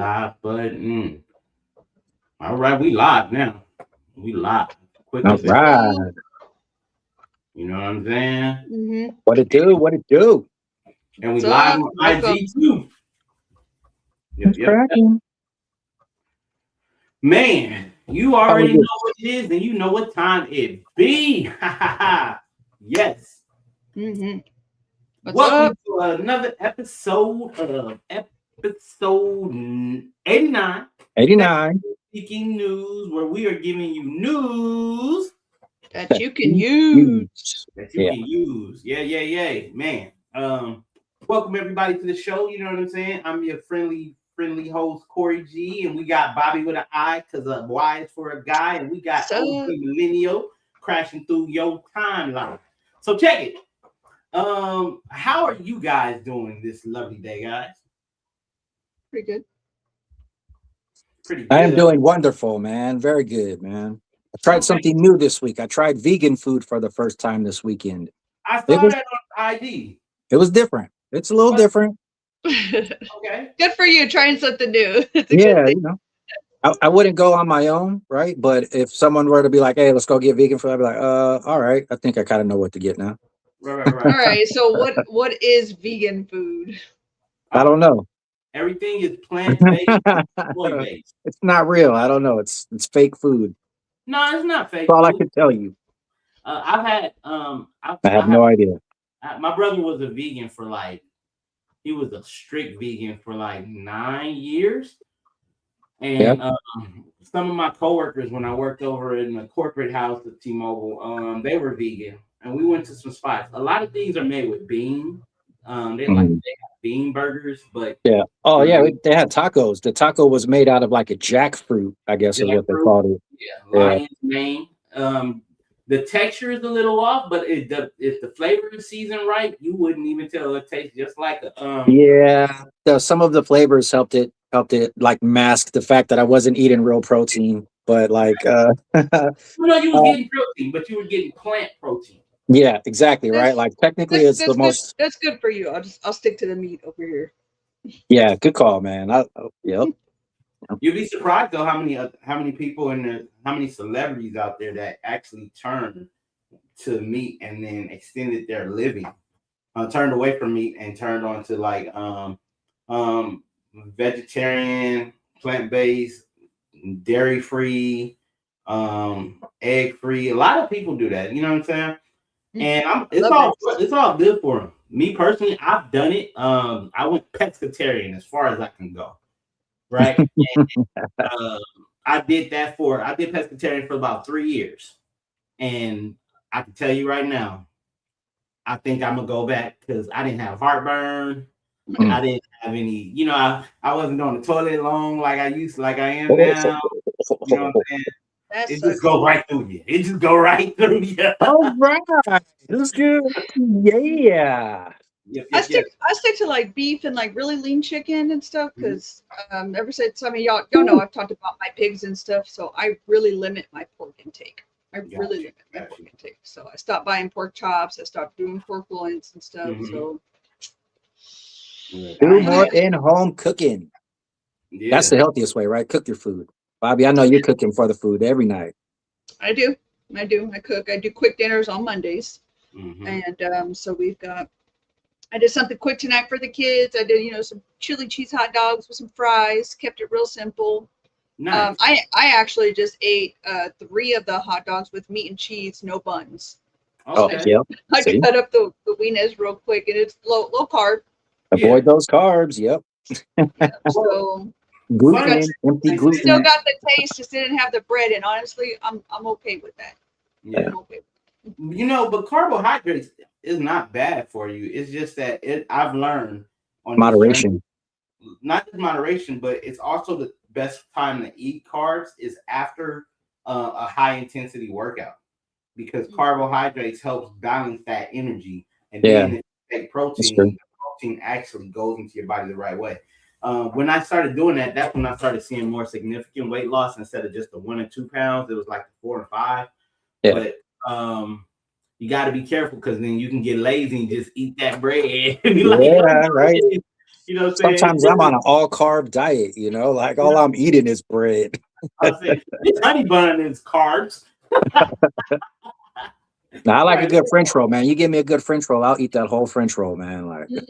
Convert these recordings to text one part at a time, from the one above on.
Live button. All right, we live now. We live. Quick All as it. right. You know what I'm saying? Mm-hmm. What it do? What it do? And we What's live up? on Welcome. IG too. Yep, It's yep. cracking. Man, you How was already it? know what it is, and you know what time it be. Yes. Mm-hmm. What's Welcome up? to another episode of episode 89. 89. Speaking news, where we are giving you news That you can You use. use. that you Yeah. can use. Yeah, man. Welcome everybody to the show. You know what I'm saying? I'm your friendly host Corey G, and we got Bobby with an I because Y is for a guy, and we got What's OG up? Millennial crashing through your timeline. So check it. How are you guys doing this lovely day, guys? Pretty good. Pretty I am good. doing wonderful, man. Very good, man. I tried Okay, something new this week. I tried vegan food for the first time this weekend. I It saw was that on ID. it was different. It's a little What? different. Good Okay. for you trying something new. It's a good Yeah, thing. I wouldn't go on my own, right? But if someone were to be like, hey, let's go get vegan food, I'd be like, all right. I think I kind of know what to get now. All Right. right. So what is vegan food? I don't know. Everything is plant-based, It's soy-based. not real. I don't know. It's fake food. No, it's not That's fake all I food. can tell you. I've had I have no idea. my brother was a vegan for like he was a strict vegan for like 9 years, Yep. and some of my coworkers when I worked over in the corporate house at T-Mobile, they were vegan, and we went to some spots. A lot of things are made with bean. Mhm. They have bean burgers, but Yeah. Oh, yeah. um, They had tacos. The taco was made out of like a jackfruit, I guess is what they jackfruit, called it. yeah, Yeah. lion's mane. The texture is a little off, but if the flavor is seasoned right, you wouldn't even tell. It tastes just like a Yeah. Some of the flavors helped it like mask the fact that I wasn't eating real protein. But like You know, you was uh, getting protein, but you were getting plant protein. yeah, exactly, right? That's Like technically that's it's the that's good. most That's good for you. I'll stick to the meat over here. yeah, good call, man. Yep. You'd be surprised though how many people how many celebrities out there that actually turned to meat and then extended their living, turned away from meat and turned on to like um vegetarian, plant based, dairy free, egg free. A lot of people do that. You know what I'm saying? And I love it. it's all good for them. Me personally, I've done it. I went pescatarian as far as I can go. Right. Uh, I did pescatarian for about 3 years, and I can tell you right now, I think I'm gonna go back because I didn't have heartburn. Mm. I didn't have any, I wasn't on the toilet long like I am now. You know what I'm saying? That's It so just go cool. right through you. It just go right through you. All right. Let's go. Yeah. Yep, I yep, yep. stick to like beef and like really lean chicken and stuff Mhm. because ever since y'all know Ooh. I've talked about my pigs and stuff, so I really limit my pork intake. I really Gotcha, limit my pork gotcha. intake. So I stopped buying pork chops. I stopped doing pork loins and stuff. Mhm. So Look, Do I ain't more yeah, had in-home cooking. That's yeah. the healthiest way, right? Cook your food. Bobby, I know you're cooking for the food every night. I do. I do. I cook. I do quick dinners on Mondays, Hmm. and so we've got. I did something quick tonight for the kids. I did, some chili cheese hot dogs with some fries. Kept it real simple. Nice. I actually just ate 3 of the hot dogs with meat and cheese, no buns. Oh, Okay. yep. I See? cut up the wieners real quick, and it's low carb. Yeah. Avoid those carbs. Yep. Yeah, Well, so I got Gluten, empty I say still gluten. got the taste, just didn't have the bread. And honestly, I'm okay with that. yeah. I'm okay. But carbohydrates is not bad for you. It's just that I've learned on this journey, Moderation. not just moderation, but it's also the best time to eat carbs is after a high intensity workout because carbohydrates helps balance that energy, and Yeah, then if you take that's true. protein, the protein actually goes into your body the right way. When I started doing that, that's when I started seeing more significant weight loss instead of just the 1 and 2 pounds. It was like 4 and 5. Yeah. But you got to be careful because then you can get lazy and just eat that bread and be like, Yeah, right. You know what I'm saying? Sometimes I'm on an all carb diet, like all I'm eating is bread. I'm saying this honey bun is carbs. Now, I like a Right. good French roll, man. You give me a good French roll, I'll eat that whole French roll, man. Like, Man.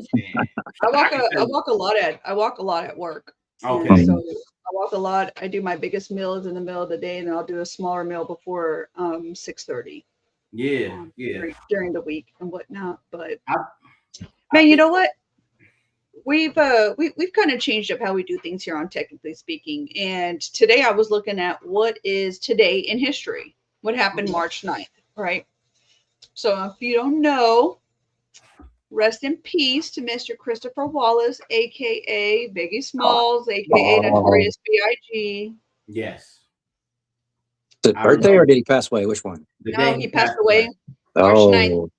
I walk can a tell I you- walk a lot at work. Okay. And so I walk a lot. I do my biggest meals in the middle of the day, and then I'll do a smaller meal before 6:30 Yeah. Yeah. during the week and whatnot. But I man, you think- know what? We've kind of changed up how we do things here on Technically Speaking. And today I was looking at what is today in history. What happened March 9th, right? So if you don't know, rest in peace to Mr. Christopher Wallace, aka Biggie Smalls, aka Notorious B.I.G. Yes. the I birthday remember or did he pass away? Which one? the No, day he passed away March 9th,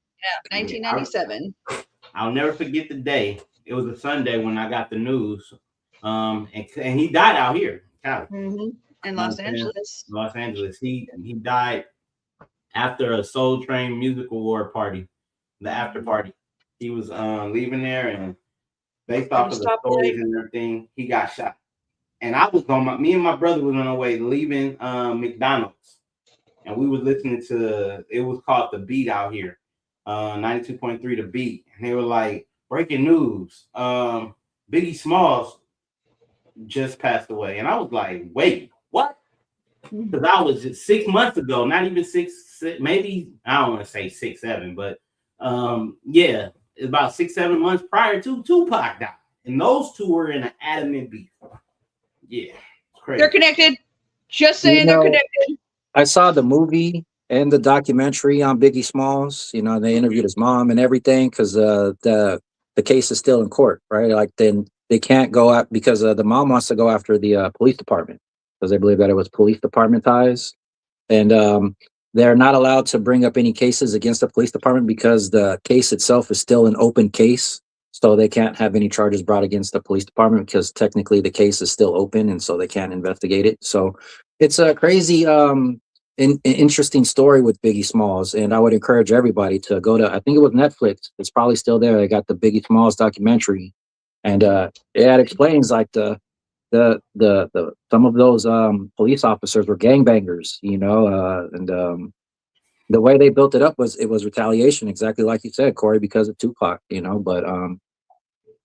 1997. I'll never forget the day. It was a Sunday when I got the news. And he died out here, Cali. Mm-hmm. In Los Angeles. Los Angeles. He died after a Soul Train Music Award party, the after party. He was leaving there, and based off of the stories and everything, he got shot. And I was me and my brother was on our way leaving McDonald's, and we was listening to, it was called The Beat out here, 92.3 The Beat, and they were like, breaking news, Biggie Smalls just passed away. And I was like, wait, what? Because I was just 6 months ago, not even six, maybe, I don't want to say 6, 7, but yeah, about 6, 7 months prior to Tupac died. And those two were in an adamant beef. Yeah, it's crazy. They're connected. Just saying they're connected. I saw the movie and the documentary on Biggie Smalls. They interviewed his mom and everything because the case is still in court, right? Like, then they can't go out because the mom wants to go after the police department because they believe that it was police department ties, and they're not allowed to bring up any cases against the police department because the case itself is still an open case. So they can't have any charges brought against the police department because technically the case is still open, and so they can't investigate it. So it's a crazy, interesting story with Biggie Smalls, and I would encourage everybody to go to. I think it was Netflix. It's probably still there. They got the Biggie Smalls documentary, and it explains like the some of those police officers were gangbangers, and the way they built it up was retaliation, exactly like you said, Corey, because of Tupac, but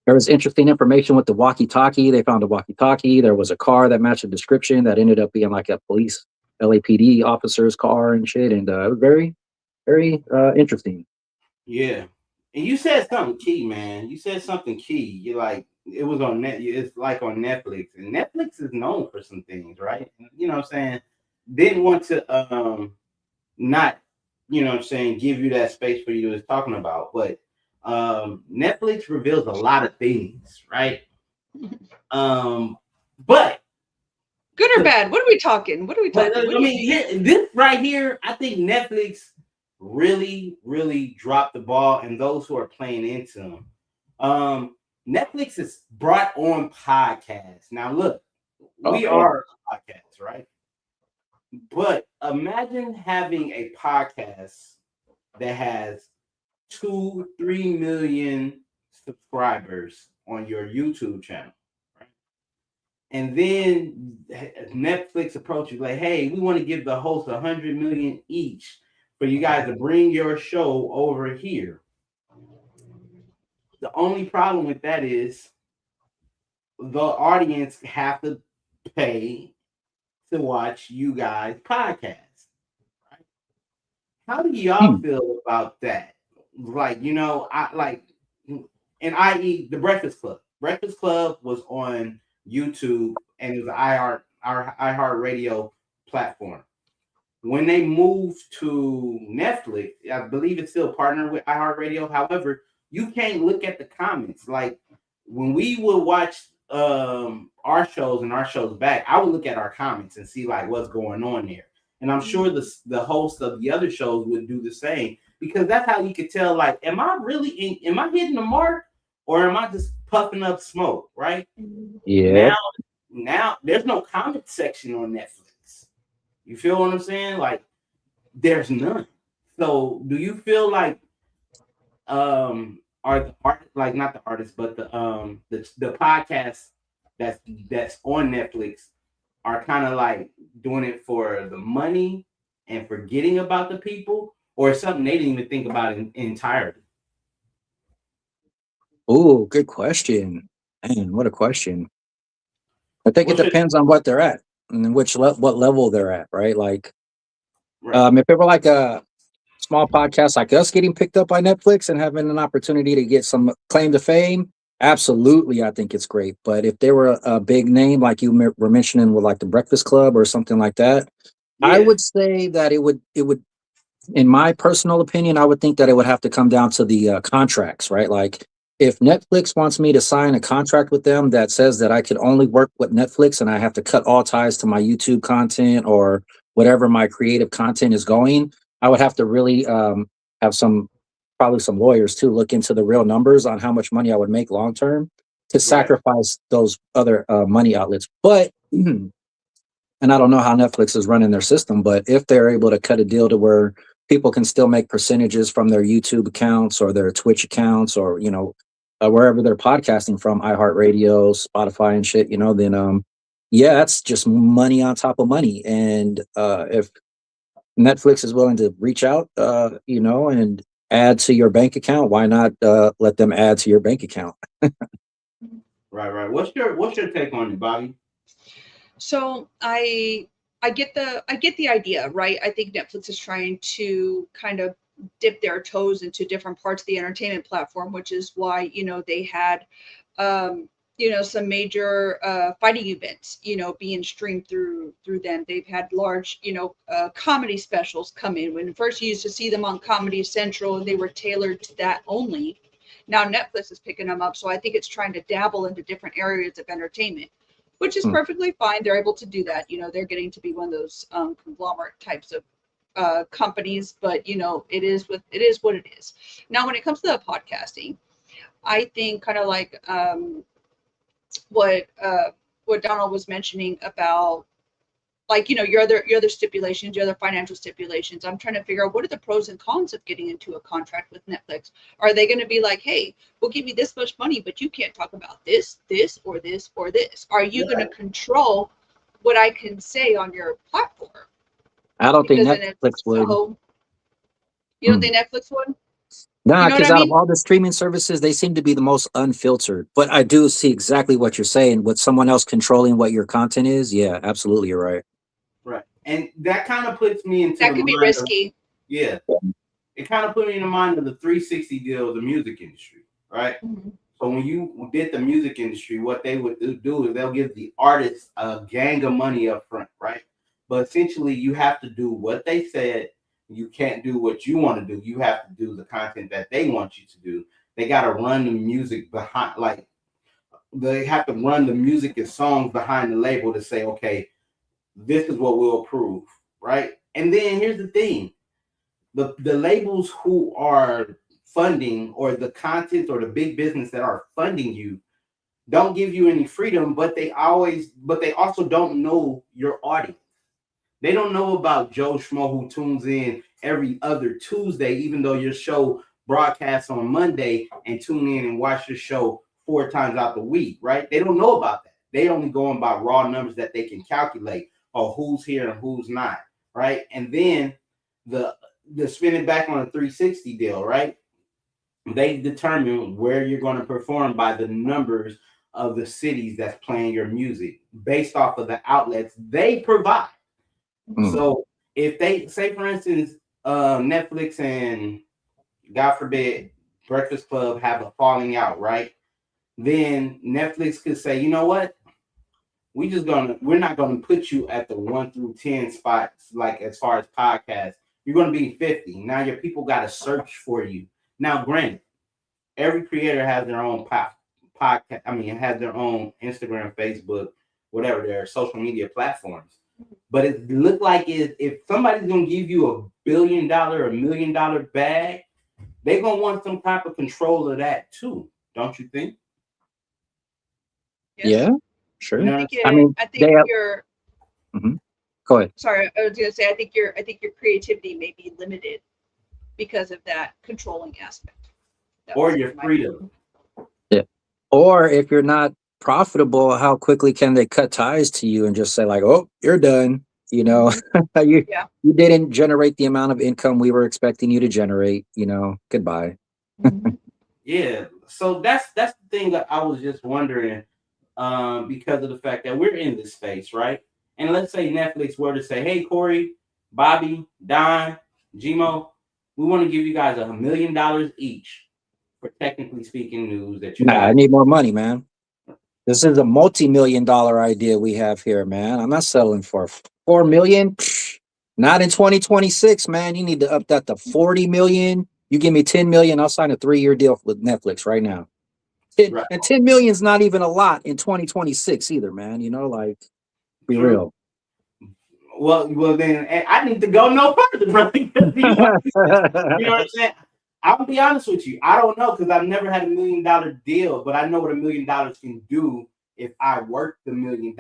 there was interesting information with the walkie-talkie. They found a walkie-talkie. There was a car that matched the description that ended up being like a police LAPD officer's car and shit. And it was very, very interesting. Yeah. And you said something key, man. You said something key. You're like, it was on net. It's like on Netflix. And Netflix is known for some things, right? You know what I'm saying? Didn't want to not, give you that space for you was talking about. But Netflix reveals a lot of things, right? But good or bad? What are we talking? This right here, I think Netflix really, really dropped the ball, and those who are playing into them. Netflix has brought on podcasts. Now, look, we are a podcast, right? But imagine having a podcast that has 2-3 million subscribers on your YouTube channel, right? And then Netflix approaches like, hey, we want to give the host 100 million each for you guys to bring your show over here. The only problem with that is the audience have to pay to watch you guys podcast. Right? How do y'all feel about that? Like, i.e. the Breakfast Club. Breakfast Club was on YouTube and it was our iHeartRadio platform. When they moved to Netflix, I believe it's still partnered with iHeartRadio. However, you can't look at the comments. Like when we would watch our shows and our shows back, I would look at our comments and see like what's going on there. And I'm sure the hosts of the other shows would do the same because that's how you could tell, like, am I hitting the mark or am I just puffing up smoke, right? Yeah. Now there's no comment section on Netflix. You feel what I'm saying? Like there's none. So do you feel like are the art like not the artists, but the podcasts that's on Netflix are kind of like doing it for the money and forgetting about the people, or something they didn't even think about in entirety. Oh, good question. Man, what a question. I think it What's your depends on what they're at and what level they're at, right? Like, right? if it were like a small podcast like us getting picked up by Netflix and having an opportunity to get some claim to fame, absolutely, I think it's great. But if they were a big name, like you were mentioning with like the Breakfast Club or something like that, I Yeah, would say that it would, in my personal opinion, I would think that it would have to come down to the contracts, right? Like, if Netflix wants me to sign a contract with them that says that I could only work with Netflix and I have to cut all ties to my YouTube content or whatever my creative content is going, I would have to really have probably some lawyers too, look into the real numbers on how much money I would make long term to right, sacrifice those other money outlets. But and I don't know how Netflix is running their system, but if they're able to cut a deal to where people can still make percentages from their YouTube accounts or their Twitch accounts, or wherever they're podcasting from, iHeartRadio, Spotify, and shit, then yeah, that's just money on top of money. And if Netflix is willing to reach out, and add to your bank account, why not let them add to your bank account? right. What's your take on it, Bobby? So I get the idea, right? I think Netflix is trying to kind of dip their toes into different parts of the entertainment platform, which is why they had some major fighting events being streamed through them. They've had large comedy specials come in. When first you used to see them on Comedy Central, and they were tailored to that only. Now Netflix is picking them up, so I think it's trying to dabble into different areas of entertainment, which is Hmm. perfectly fine. They're able to do that. They're getting to be one of those conglomerate types of companies, but it is what it is. Now, when it comes to the podcasting, I think kind of like what what Donald was mentioning about, like, your other stipulations, your other financial stipulations. I'm trying to figure out what are the pros and cons of getting into a contract with Netflix. Are they going to be like, hey, we'll give you this much money, but you can't talk about this or this or this? Are you going to control what I can say on your platform? I don't think Because then if Netflix would. so, you don't think Netflix would? Nah, You know what because I out of mean? all the streaming services, they seem to be the most unfiltered. But I do see exactly what you're saying. With someone else controlling what your content is, yeah, absolutely, you're right. Right, and that kind of puts me into the That could be mind of risky. yeah. It kind of put me in the mind of the 360 deal of the music industry, right? Mhm. So when you did the music industry, what they would do is they'll give the artists a gang of money up front, right? But essentially, you have to do what they said. You can't do what you want to do. You have to do the content that they want you to do. They got to run the music behind, like they have to run the music and songs behind the label to say, okay, this is what we'll approve, right? And then here's the thing: the labels who are funding, or the content or the big business that are funding you, don't give you any freedom, but they also don't know your audience. They don't know about Joe Schmo who tunes in every other Tuesday, even though your show broadcasts on Monday, and tune in and watch your show 4 times out the week, right? They don't know about that. They only going by raw numbers that they can calculate, or who's here and who's not, right? And then the spinning back on a 360 deal, right? They determine where you're going to perform by the numbers of the cities that's playing your music based off of the outlets they provide. Mm. So if they say, for instance, Netflix and, God forbid, Breakfast Club have a falling out, right? Then Netflix could say, you know what? We're not gonna put you at the 1 through 10 spots, like as far as podcasts. You're gonna be 50. Now your people gotta search for you. Now, granted, every creator has their own podcast. I mean, has their own Instagram, Facebook, whatever their social media platforms. But it looked like if somebody's gonna give you $1 billion, $1 million bag, they're gonna want some type of control of that too, don't you think? Yes. Yeah, You sure. know what I'm saying? I mean, I they think have. you're Mhm. Go ahead. sorry. I was gonna say I think your creativity may be limited because of that controlling aspect. or your freedom. Yeah. Or if you're not profitable, how quickly can they cut ties to you and just say like, "Oh, you're done." You know, you Yeah. you didn't generate the amount of income we were expecting you to generate. You know, goodbye. Mhm. Yeah. So that's the thing that I was just wondering, because of the fact that we're in this space, right? And let's say Netflix were to say, "Hey, Corey, Bobby, Don, Gmo, we want to give you guys $1 million each for technically speaking news that you Nah, I guys." need more money, man. This is a multi-million-dollar idea we have here, man. I'm not settling for 4 million. Psh, not in 2026, man. You need to up that to 40 million. You give me 10 million, I'll sign a 3-year deal with Netflix right now. Right. And 10 million is not even a lot in 2026 either, man. You know, like, be True. real. Well, then I need to go no further, brother. You know what I'm saying? I'll be honest with you. I don't know because I've never had $1 million deal, but I know what $1 million can do if I work the $1 million.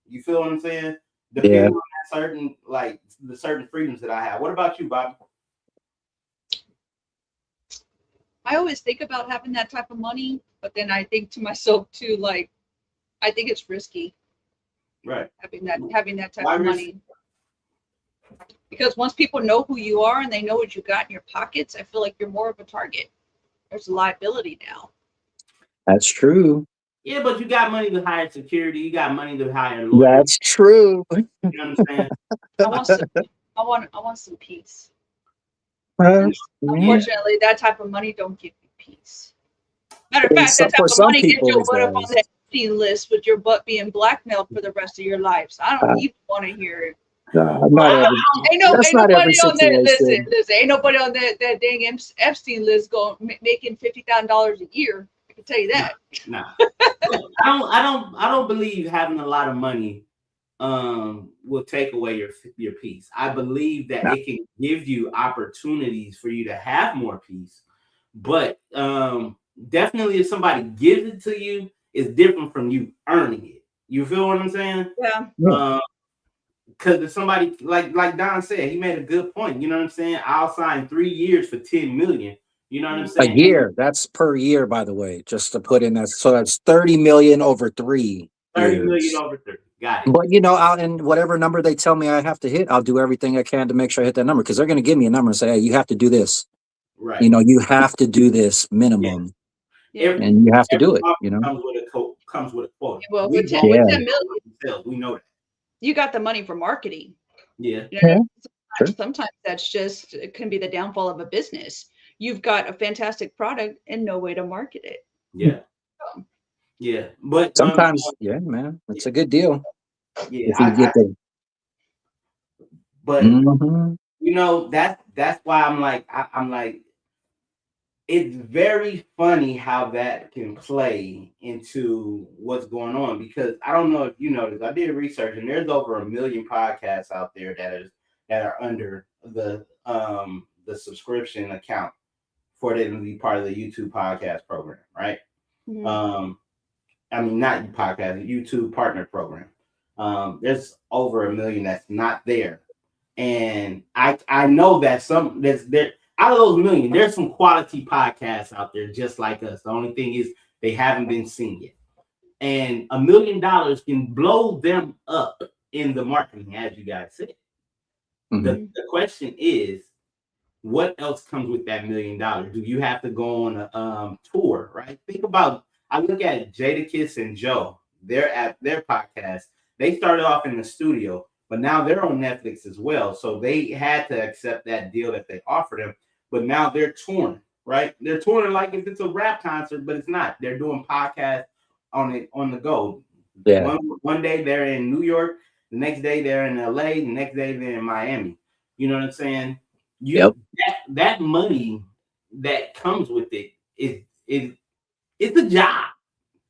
You feel what I'm saying? Depending Yeah. on that certain, like the certain freedoms that I have. What about you, Bobby? I always think about having that type of money, but then I think to myself too, like, I think it's risky Right. having that type Why of risky? money. Because once people know who you are and they know what you got in your pockets, I feel like you're more of a target. There's a liability now. That's true. Yeah, but you got money to hire security. You got money to hire lawyers. That's true. You know what I'm saying? I want some peace. Yeah. Unfortunately, that type of money don't give you peace. Matter of fact, that type For of some money gets people, your it butt up on does. the Epstein list with your butt being blackmailed for the rest of your life. So I Uh, don't even want to hear it. Not every. That's Ain't not every nobody on that. situation. Listen. Ain't nobody on that dang Epstein list going making $50,000 a year. I can tell you that. Nah. I don't believe having a lot of money will take away your peace. I believe that it can give you opportunities for you to have more peace. But definitely if somebody gives it to you, it's different from you earning it. You feel what I'm saying? Yeah. Because if somebody like Don said, he made a good point. You know what I'm saying? I'll sign 3 years for 10 million. You know what I'm A saying? year. That's per year, by the way, just to put in that. So that's 30 million over 3 30 million years. over 30. Got it. But and whatever number they tell me I have to hit, I'll do everything I can to make sure I hit that number because they're going to give me a number and say, "Hey, you have to do this. Right. You have to do this minimum, and you have to do it." Comes with a quota. Well, We with don't 10 million, we know that. you got the money for marketing. Yeah. Sure. Sometimes it can be the downfall of a business. You've got a fantastic product and no way to market it. Yeah. Yeah. But Sometimes, man, it's a good deal. Yeah. If you get the. But Mhm. that's why I'm like, it's very funny how that can play into what's going on because I don't know if you noticed. I did research and there's over 1 million podcasts out there that are under the subscription account for them to be part of the YouTube podcast program, right? Mm-hmm. I mean not podcast, YouTube partner program. There's over 1 million that's not there, and I know that there's there out of those 1 million, there's some quality podcasts out there just like us. The only thing is they haven't been seen yet, and $1 million can blow them up in the marketing, as you guys said. Mhm. The question is, what else comes with that $1 million? Do you have to go on a tour, right? Think about, I look at Jadakiss and Joe, their podcast. They started off in the studio, but now they're on Netflix as well. So they had to accept that deal that they offered them. But now they're touring, right? They're touring like if it's a rap concert, but it's not. They're doing podcasts on the go. Yeah. One day they're in New York, the next day they're in LA, the next day they're in Miami. You know what I'm saying? That money that comes with it it's a job.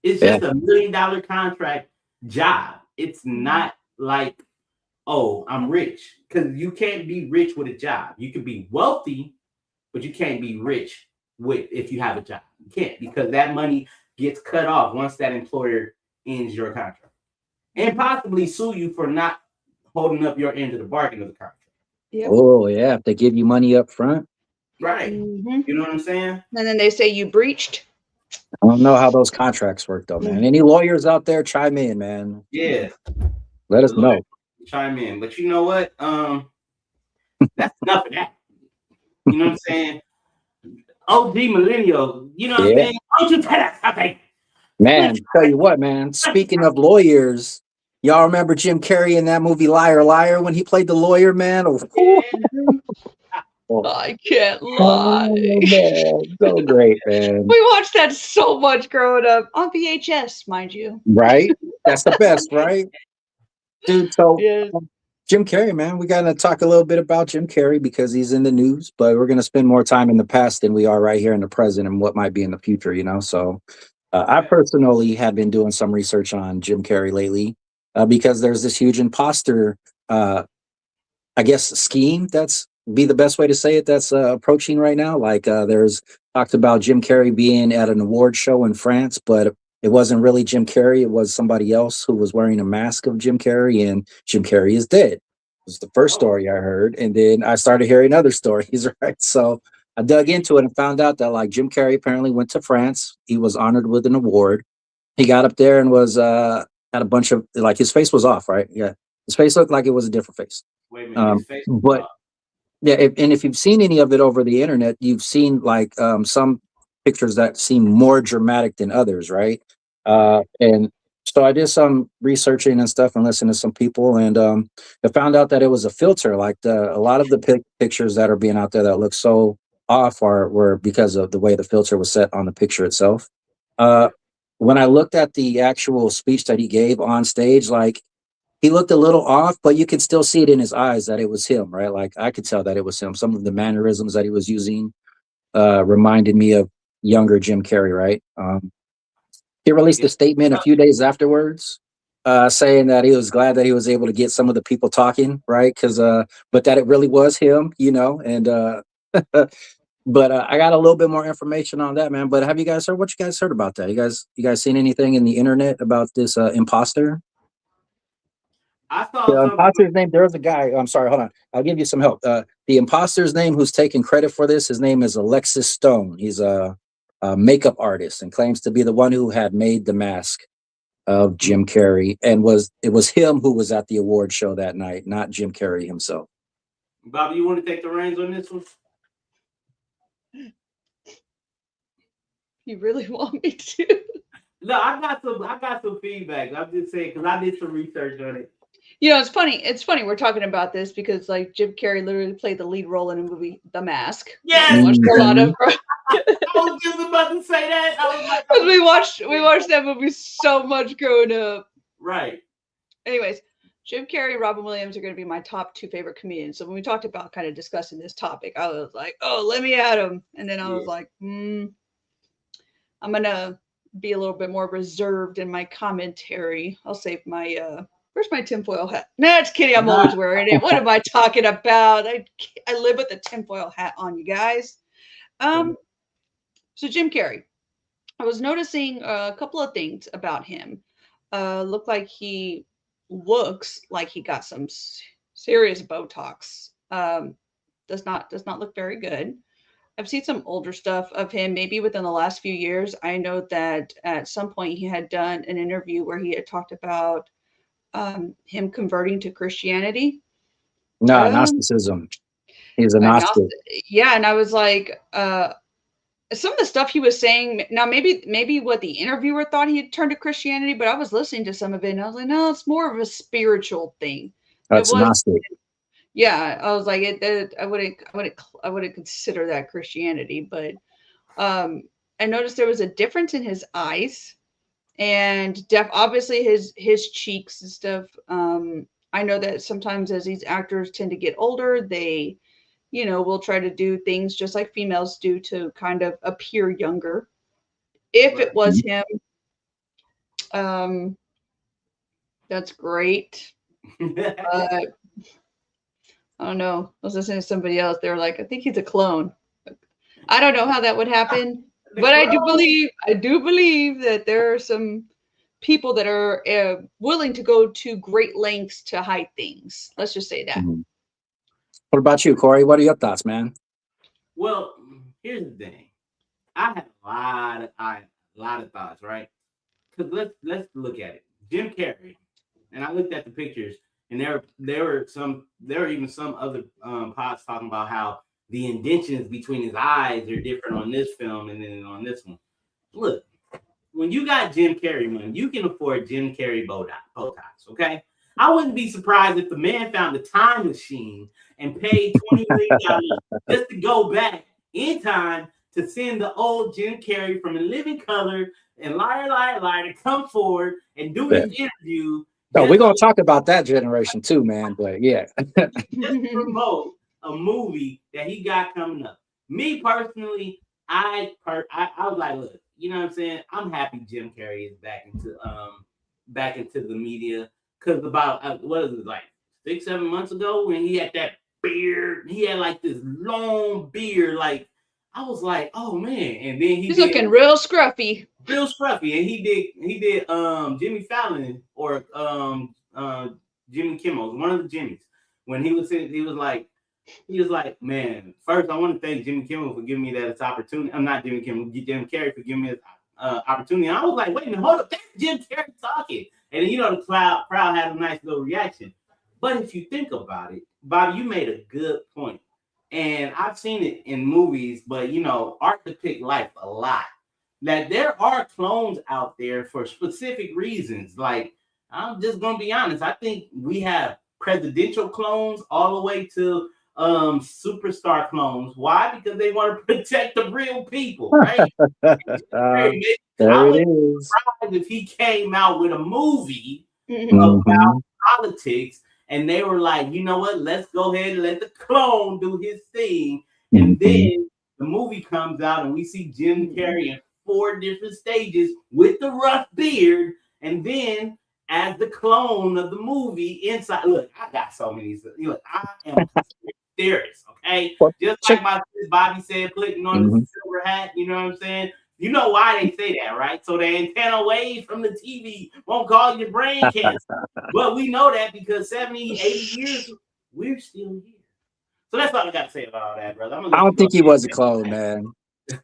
It's just $1 million contract job. It's not like, oh, I'm rich, because you can't be rich with a job. You can be wealthy, but you can't be rich if you have a job. You can't, because that money gets cut off once that employer ends your contract and possibly sue you for not holding up your end of the bargain of the contract. Yep. Oh yeah, if they give you money up front. Right. Mhm. You know what I'm saying? And then they say you breached. I don't know how those contracts work though, man. Any lawyers out there, chime in, man. Yeah. Let The us know. chime in. But you know what? That's enough of that. You know what I'm saying? OG millennial. You know what I'm Yeah, saying? Don't you tell us something. man. Tell you what, man. Speaking of lawyers, y'all remember Jim Carrey in that movie Liar Liar when he played the lawyer, man? Mhm. Oh, I can't lie. oh, man, so great, man. We watched that so much growing up on VHS, mind you. Right? That's the best, right? Dude, so Yeah. Jim Carrey, man, we got to talk a little bit about Jim Carrey because he's in the news, but we're going to spend more time in the past than we are right here in the present and what might be in the future, you know? So I personally have been doing some research on Jim Carrey lately because there's this huge imposter, I guess, scheme that's be the best way to say it that's approaching right now. Like there's talked about Jim Carrey being at an award show in France, but it wasn't really Jim Carrey. It was somebody else who was wearing a mask of Jim Carrey, and Jim Carrey is dead. It was the first Oh, story I heard, and then I started hearing other stories. Right, so I dug into it and found out that like Jim Carrey apparently went to France. He was honored with an award. He got up there and was had a bunch of like his face was off. Right, yeah, his face looked like it was a different face. wait a minute. His face was But up. yeah, and if you've seen any of it over the internet, you've seen like some pictures that seem more dramatic than others, right? Right. And so I did some researching and stuff and listened to some people, and I found out that it was a filter. Like a lot of the pictures that are being out there that look so off were because of the way the filter was set on the picture itself. Uh, Yeah. when I looked at the actual speech that he gave on stage, like he looked a little off, but you could still see it in his eyes that it was him, right? Like I could tell that it was him. Some of the mannerisms that he was using reminded me of younger Jim Carrey, right? He released Yeah. a statement a few days afterwards, saying that he was glad that he was able to get some of the people talking, right? Because, but that it really was him, you know. And but I got a little bit more information on that, man. But have you guys heard what you guys heard about that? You guys seen anything in the internet about this imposter? I saw The something. imposter's name, there's a guy. I'm sorry, hold on. I'll give you some help. The imposter's name, who's taking credit for this, his name is Alexis Stone. He's a makeup artist and claims to be the one who had made the mask of Jim Carrey, and it was him who was at the award show that night, not Jim Carrey himself. Bobby, you want to take the reins on this one? You really want me to? No, I got some. I got some feedback. I'm just saying because I did some research on it. You know, it's funny. It's funny we're talking about this because like Jim Carrey literally played the lead role in a movie, The Mask. Yes, We watched a lot of I was just about to say that. I was like, because we watched that movie so much growing up. right. Anyways, Jim Carrey and Robin Williams are going to be my top two favorite comedians. So when we talked about kind of discussing this topic, I was like, oh, let me at him. And then I was Yeah. like, I'm going to be a little bit more reserved in my commentary. I'll save my, where's my tinfoil hat? No, it's kidding. I'm always wearing it. What am I talking about? I live with a tinfoil hat on, you guys. So Jim Carrey, I was noticing a couple of things about him. Looks like he got some serious Botox. Does not look very good. I've seen some older stuff of him, maybe within the last few years. I know that at some point he had done an interview where he had talked about him converting to Christianity. No, Um, Gnosticism. He's a Agnostic, Gnostic. yeah, and I was like, some of the stuff he was saying now maybe what the interviewer thought he had turned to Christianity, but I was listening to some of it and I was like, no, it's more of a spiritual thing. It That's was, Gnostic. yeah, I was like, I wouldn't consider that Christianity, but I noticed there was a difference in his eyes and obviously his cheeks and stuff. I know that sometimes as these actors tend to get older, they will try to do things just like females do to kind of appear younger. If Right. it was him, um, that's great. Uh, I don't know. I was listening to somebody else. They were like, I think he's a clone. I don't know how that would happen, The but I clone. do believe that there are some people that are willing to go to great lengths to hide things. Let's just say that. Mhm. What about you, Corey? What are your thoughts, man? Well, here's the thing. I have a lot of thoughts, right? Because let's look at it. Jim Carrey, and I looked at the pictures, and there were even some other pods talking about how the indentions between his eyes are different on this film and then on this one. Look, when you got Jim Carrey money, you can afford Jim Carrey Botox, okay? I wouldn't be surprised if the man found a time machine and paid $20 million just to go back in time to send the old Jim Carrey from a living color and liar, liar, liar to come forward and do his interview. No, we're gonna talk about that generation too, man. But yeah, just promote a movie that he got coming up. Me personally, I was like, look, you know what I'm saying? I'm happy Jim Carrey is back into the media because about what is it like 6-7 months ago when he had that beard, he had like this long beard, like I was like, oh man, and then he's looking real scruffy, and he did Jimmy Fallon or Jimmy Kimmel, one of the Jimmys, when he was like, man, first I want to thank Jimmy Kimmel for giving me that opportunity. I'm not Jimmy Kimmel, Jim Carrey for giving me this opportunity. And I was like, wait a minute, hold up, that's Jim Carrey talking. And then the crowd had a nice little reaction. But if you think about it, Bobby, you made a good point. And I've seen it in movies, but art depict life a lot. That there are clones out there for specific reasons. Like, I'm just gonna be honest. I think we have presidential clones all the way to superstar clones. Why? Because they want to protect the real people, right? there it is. If he came out with a movie about politics and they were like, you know what, let's go ahead and let the clone do his thing. And then the movie comes out and we see Jim Carrey in 4 different stages with the rough beard. And then as the clone of the movie inside, look, I got so many. Look, I am a theorist, okay? Just like my sis Bobby said, putting on the silver hat, you know what I'm saying? You know why they say that, right? So the antenna away from the TV won't cause your brain cancer. But we know that because 70, 80 years, we're still here. So that's all I got to say about all that, brother. I don't think he was a clone, man.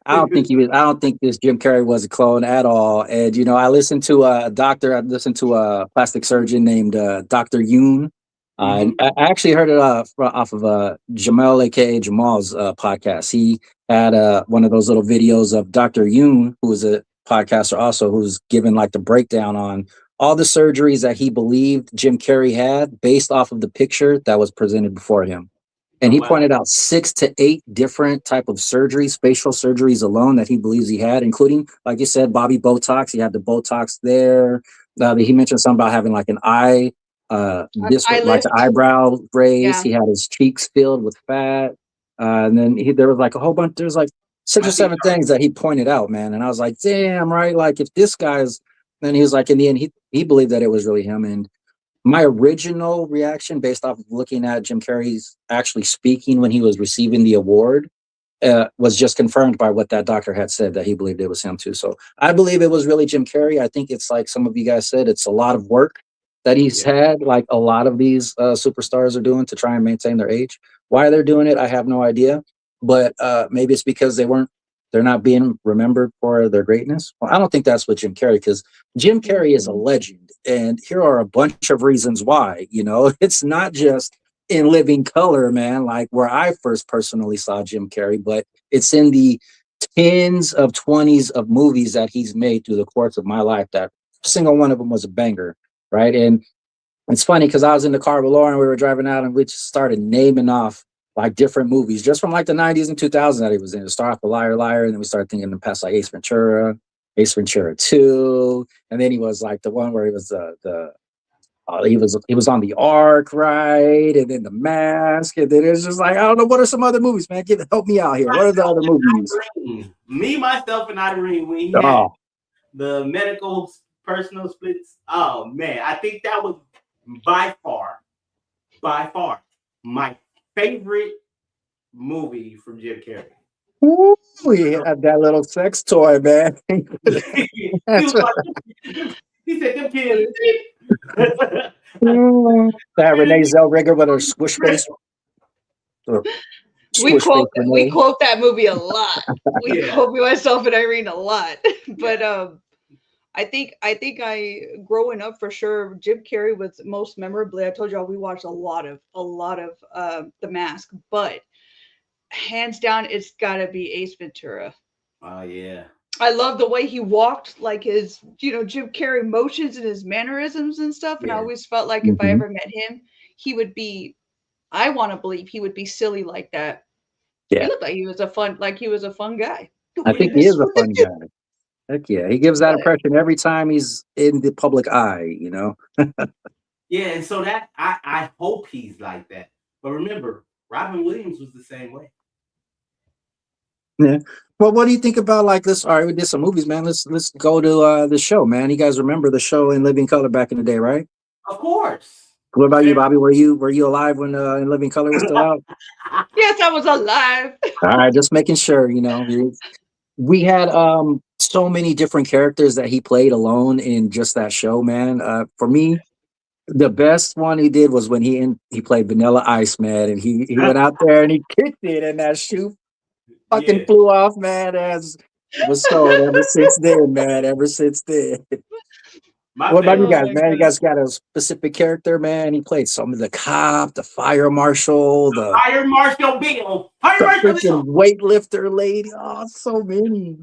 I don't think he was. I don't think this Jim Carrey was a clone at all. And I listened to a doctor. I listened to a plastic surgeon named Dr. Yoon. I actually heard it off of Jamal, aka Jamal's podcast. He had one of those little videos of Dr. Yoon, who is a podcaster also, who's given like the breakdown on all the surgeries that he believed Jim Carrey had based off of the picture that was presented before him. And he pointed out 6 to 8 different type of surgeries, facial surgeries alone that he believes he had, including, like you said, Bobby Botox. He had the Botox there. He mentioned something about having like an eye, like the eyebrow raised. Yeah. He had his cheeks filled with fat. And then there was like a whole bunch. There's like 6 or 7 things that he pointed out, man. And I was like, damn, right? Like if this guy's, then he was like, in the end, he believed that it was really him. And my original reaction based off of looking at Jim Carrey's actually speaking when he was receiving the award was just confirmed by what that doctor had said, that he believed it was him too. So I believe it was really Jim Carrey. I think it's like some of you guys said, it's a lot of work that he's had, like a lot of these superstars are doing to try and maintain their age. Why they're doing it, I have no idea. But maybe it's because they're not being remembered for their greatness. Well, I don't think that's what Jim Carrey, because Jim Carrey is a legend. And here are a bunch of reasons why. It's not just in living color, man, like where I first personally saw Jim Carrey, but it's in the tens of 20s of movies that he's made through the course of my life. That single one of them was a banger, right? And it's funny because I was in the car with Lauren, we were driving out, and we just started naming off like different movies just from like the 90s and 2000s that he was in. It started off with Liar Liar, and then we started thinking in the past like Ace Ventura 2, and then he was like the one where he was he was on the Ark, right? And then The Mask, and then it's just like, I don't know, what are some other movies, man? Help me out here. What are the other movies? Me, Myself, and Irene, when he had the medical personal splits. Oh man, I think that was by far my favorite movie from Jim Carrey. Ooh, he had that little sex toy, man. He said, "Them kids." That Renee Zellweger with her squish face. Swish face we Renee. quote that movie a lot. We Yeah. quote myself and Irene a lot. But Yeah. I growing up for sure, Jim Carrey was most memorably. I told y'all we watched a lot of The Mask, but hands down, it's gotta be Ace Ventura. Oh yeah. I love the way he walked, like his, Jim Carrey motions and his mannerisms and stuff. And I Yeah. always felt like if I Hmm. ever met him, he would be. I want to believe he would be silly like that. He Yeah, looked like he was a fun guy. I Doing think he Yeah. is this a with the fun dude. guy. Heck yeah, he gives that But impression every time he's in the public eye. Yeah. And so that I hope he's like that. But remember, Robin Williams was the same way. Yeah. Well, what do you think about like this? All right, we did some movies, man. Let's go to the show, man. You guys remember the show In Living Color back in the day, right? Of course. What about you, Favorite- Bobby? Were you alive when In Living Color was still out? yes, I was alive. All right, just making sure. We had so many different characters that he played alone in just that show, man. For me, the best one he did was when he played Vanilla Ice, man, and he went out there and he kicked it, and that shoe fucking yeah. flew off, man. As was sold ever since then, man. Ever since then. My What about you favorite. Oh guys, my man? You goodness. guys got a specific character, man? He played some of the cop, the fire marshal, Fire Marshal Bill. Fire the Marshal freaking Bill. weightlifter lady. Oh, so many.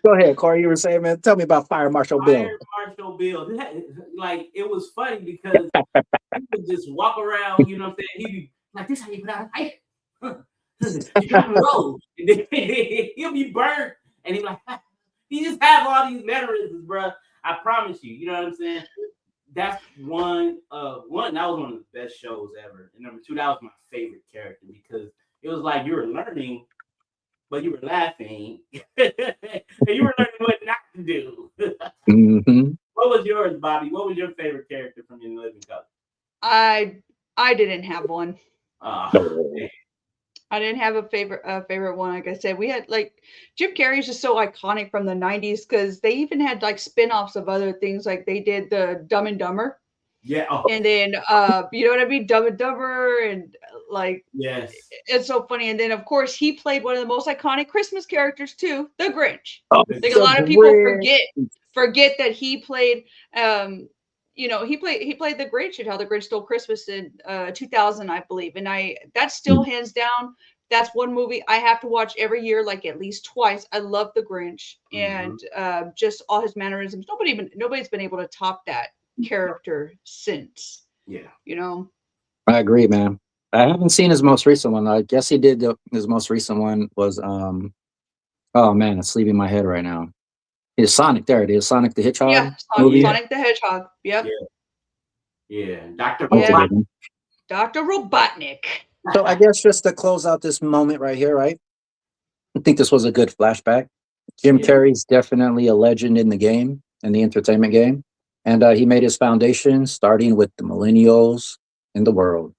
Go ahead, Corey. You were saying, man. Tell me about Fire Marshal Bill. Fire Marshal Bill. Like it was funny because he would just walk around, you know what I'm saying? He'd be like, this how you put out a fire. You gotta roll. And then he'll be burnt. And he's like, he just have all these mannerisms, bro. I promise you. You know what I'm saying? That's one that was one of the best shows ever. And number two, that was my favorite character because it was like you were learning, but you were laughing. And you were learning what not to do. Hmm. What was yours, Bobby? What was your favorite character from your Living Color? I didn't have one. Uh, I didn't have a favorite one. Like I said, we had like Jim Carrey's just so iconic from the '90s because they even had like spin-offs of other things. Like they did the Dumb and Dumber, yeah. Oh, and then you know what I mean, Dumb and Dumber, and like yes. it's so funny. And then of course he played one of the most iconic Christmas characters too, the Grinch. Oh, I think a lot of people forget that he played he played the Grinch and How the Grinch Stole Christmas in 2000, I believe. And that's still hands down. That's one movie I have to watch every year, like at least twice. I love the Grinch and just all his mannerisms. Nobody's been able to top that character since. Yeah. You know. I agree, man. I haven't seen his most recent one. I guess he did. His most recent one was oh man, it's leaving my head right now. It's Sonic. There it is. Sonic the Hedgehog Yeah, movie. Sonic the Hedgehog. Yep. Yeah. Dr. That's a Yeah. good one. Dr. Robotnik. So I guess just to close out this moment right here, right? I think this was a good flashback. Jim Yeah. Carrey's definitely a legend in the game, in the entertainment game. And he made his foundation starting with the millennials in the world.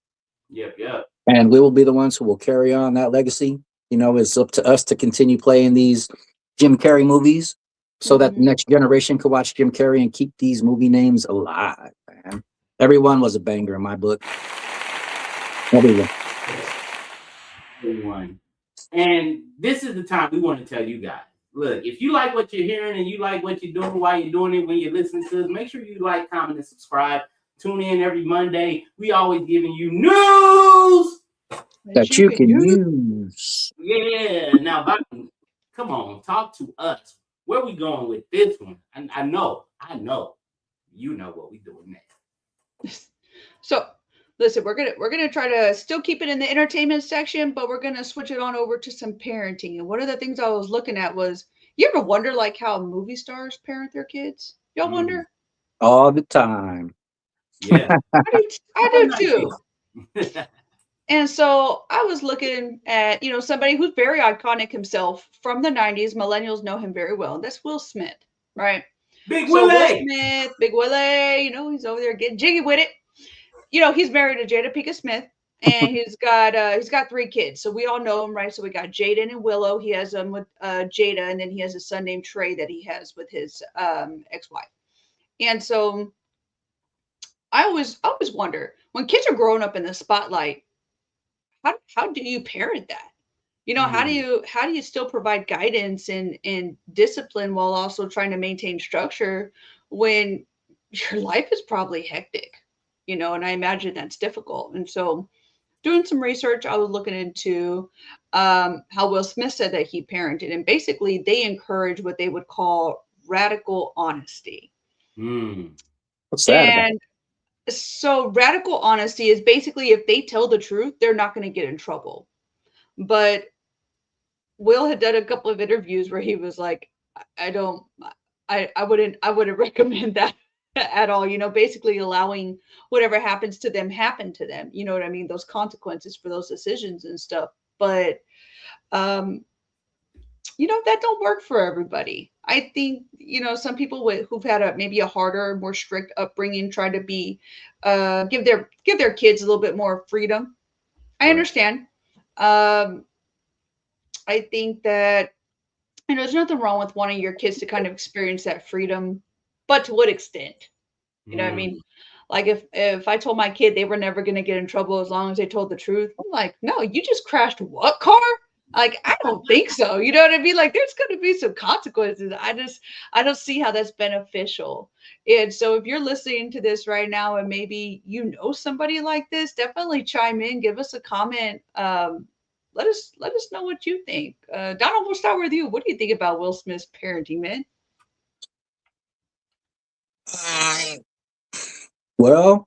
Yep. Yep. And we will be the ones who will carry on that legacy. It's up to us to continue playing these Jim Carrey movies so that the next generation could watch Jim Carrey and keep these movie names alive, man. Everyone was a banger in my book. Everyone. Everyone. And this is the time we want to tell you guys. Look, if you like what you're hearing and you like what you're doing while you're doing it, when you're listening to us, make sure you like, comment, and subscribe. Tune in every Monday. We always giving you news That you can use. Yeah. Now, Bobby, come on, talk to us. Where we going with this one? I know. You know what we doing next. So, listen, we're gonna try to still keep it in the entertainment section, but we're gonna switch it on over to some parenting. And one of the things I was looking at was, you ever wonder like how movie stars parent their kids? Y'all wonder? All the time. Yeah. I do too. And so I was looking at, somebody who's very iconic himself from the 90s. Millennials know him very well. And that's Will Smith, right? Big So Willie. Will Smith, Big Willie, he's over there getting jiggy with it. He's married to Jada Pinkett Smith, and he's got 3 kids. So we all know him, right? So we got Jaden and Willow. He has them with Jada, and then he has a son named Trey that he has with his ex-wife. And so I always wonder, when kids are growing up in the spotlight, how do you parent that? You know, Mm. how do you still provide guidance and discipline while also trying to maintain structure when your life is probably hectic, you know, and I imagine that's difficult. And so doing some research, I was looking into how Will Smith said that he parented, and basically they encourage what they would call radical honesty. Mm. What's that about? And so radical honesty is basically if they tell the truth, they're not going to get in trouble. But Will had done a couple of interviews where he was like, I don't, I wouldn't recommend that at all. You know, basically allowing whatever happens to them happen to them. You know what I mean? Those consequences for those decisions and stuff. But um, you know, that don't work for everybody. I think, you know, some people who've had a maybe a harder, more strict upbringing try to be give their kids a little bit more freedom. I Right. understand. I think that, you know, there's nothing wrong with wanting your kids to kind of experience that freedom, but to what extent? You know what I mean? Mm. Like if I told my kid they were never going to get in trouble as long as they told the truth, I'm like, no, you just crashed what car? Like I don't think so. You know what I mean? Like there's going to be some consequences. I don't see how that's beneficial. And so if you're listening to this right now and maybe you know somebody like this, definitely chime in, give us a comment. Let us know what you think. Donald, we'll start with you. What do you think about Will Smith's parenting, man? Well,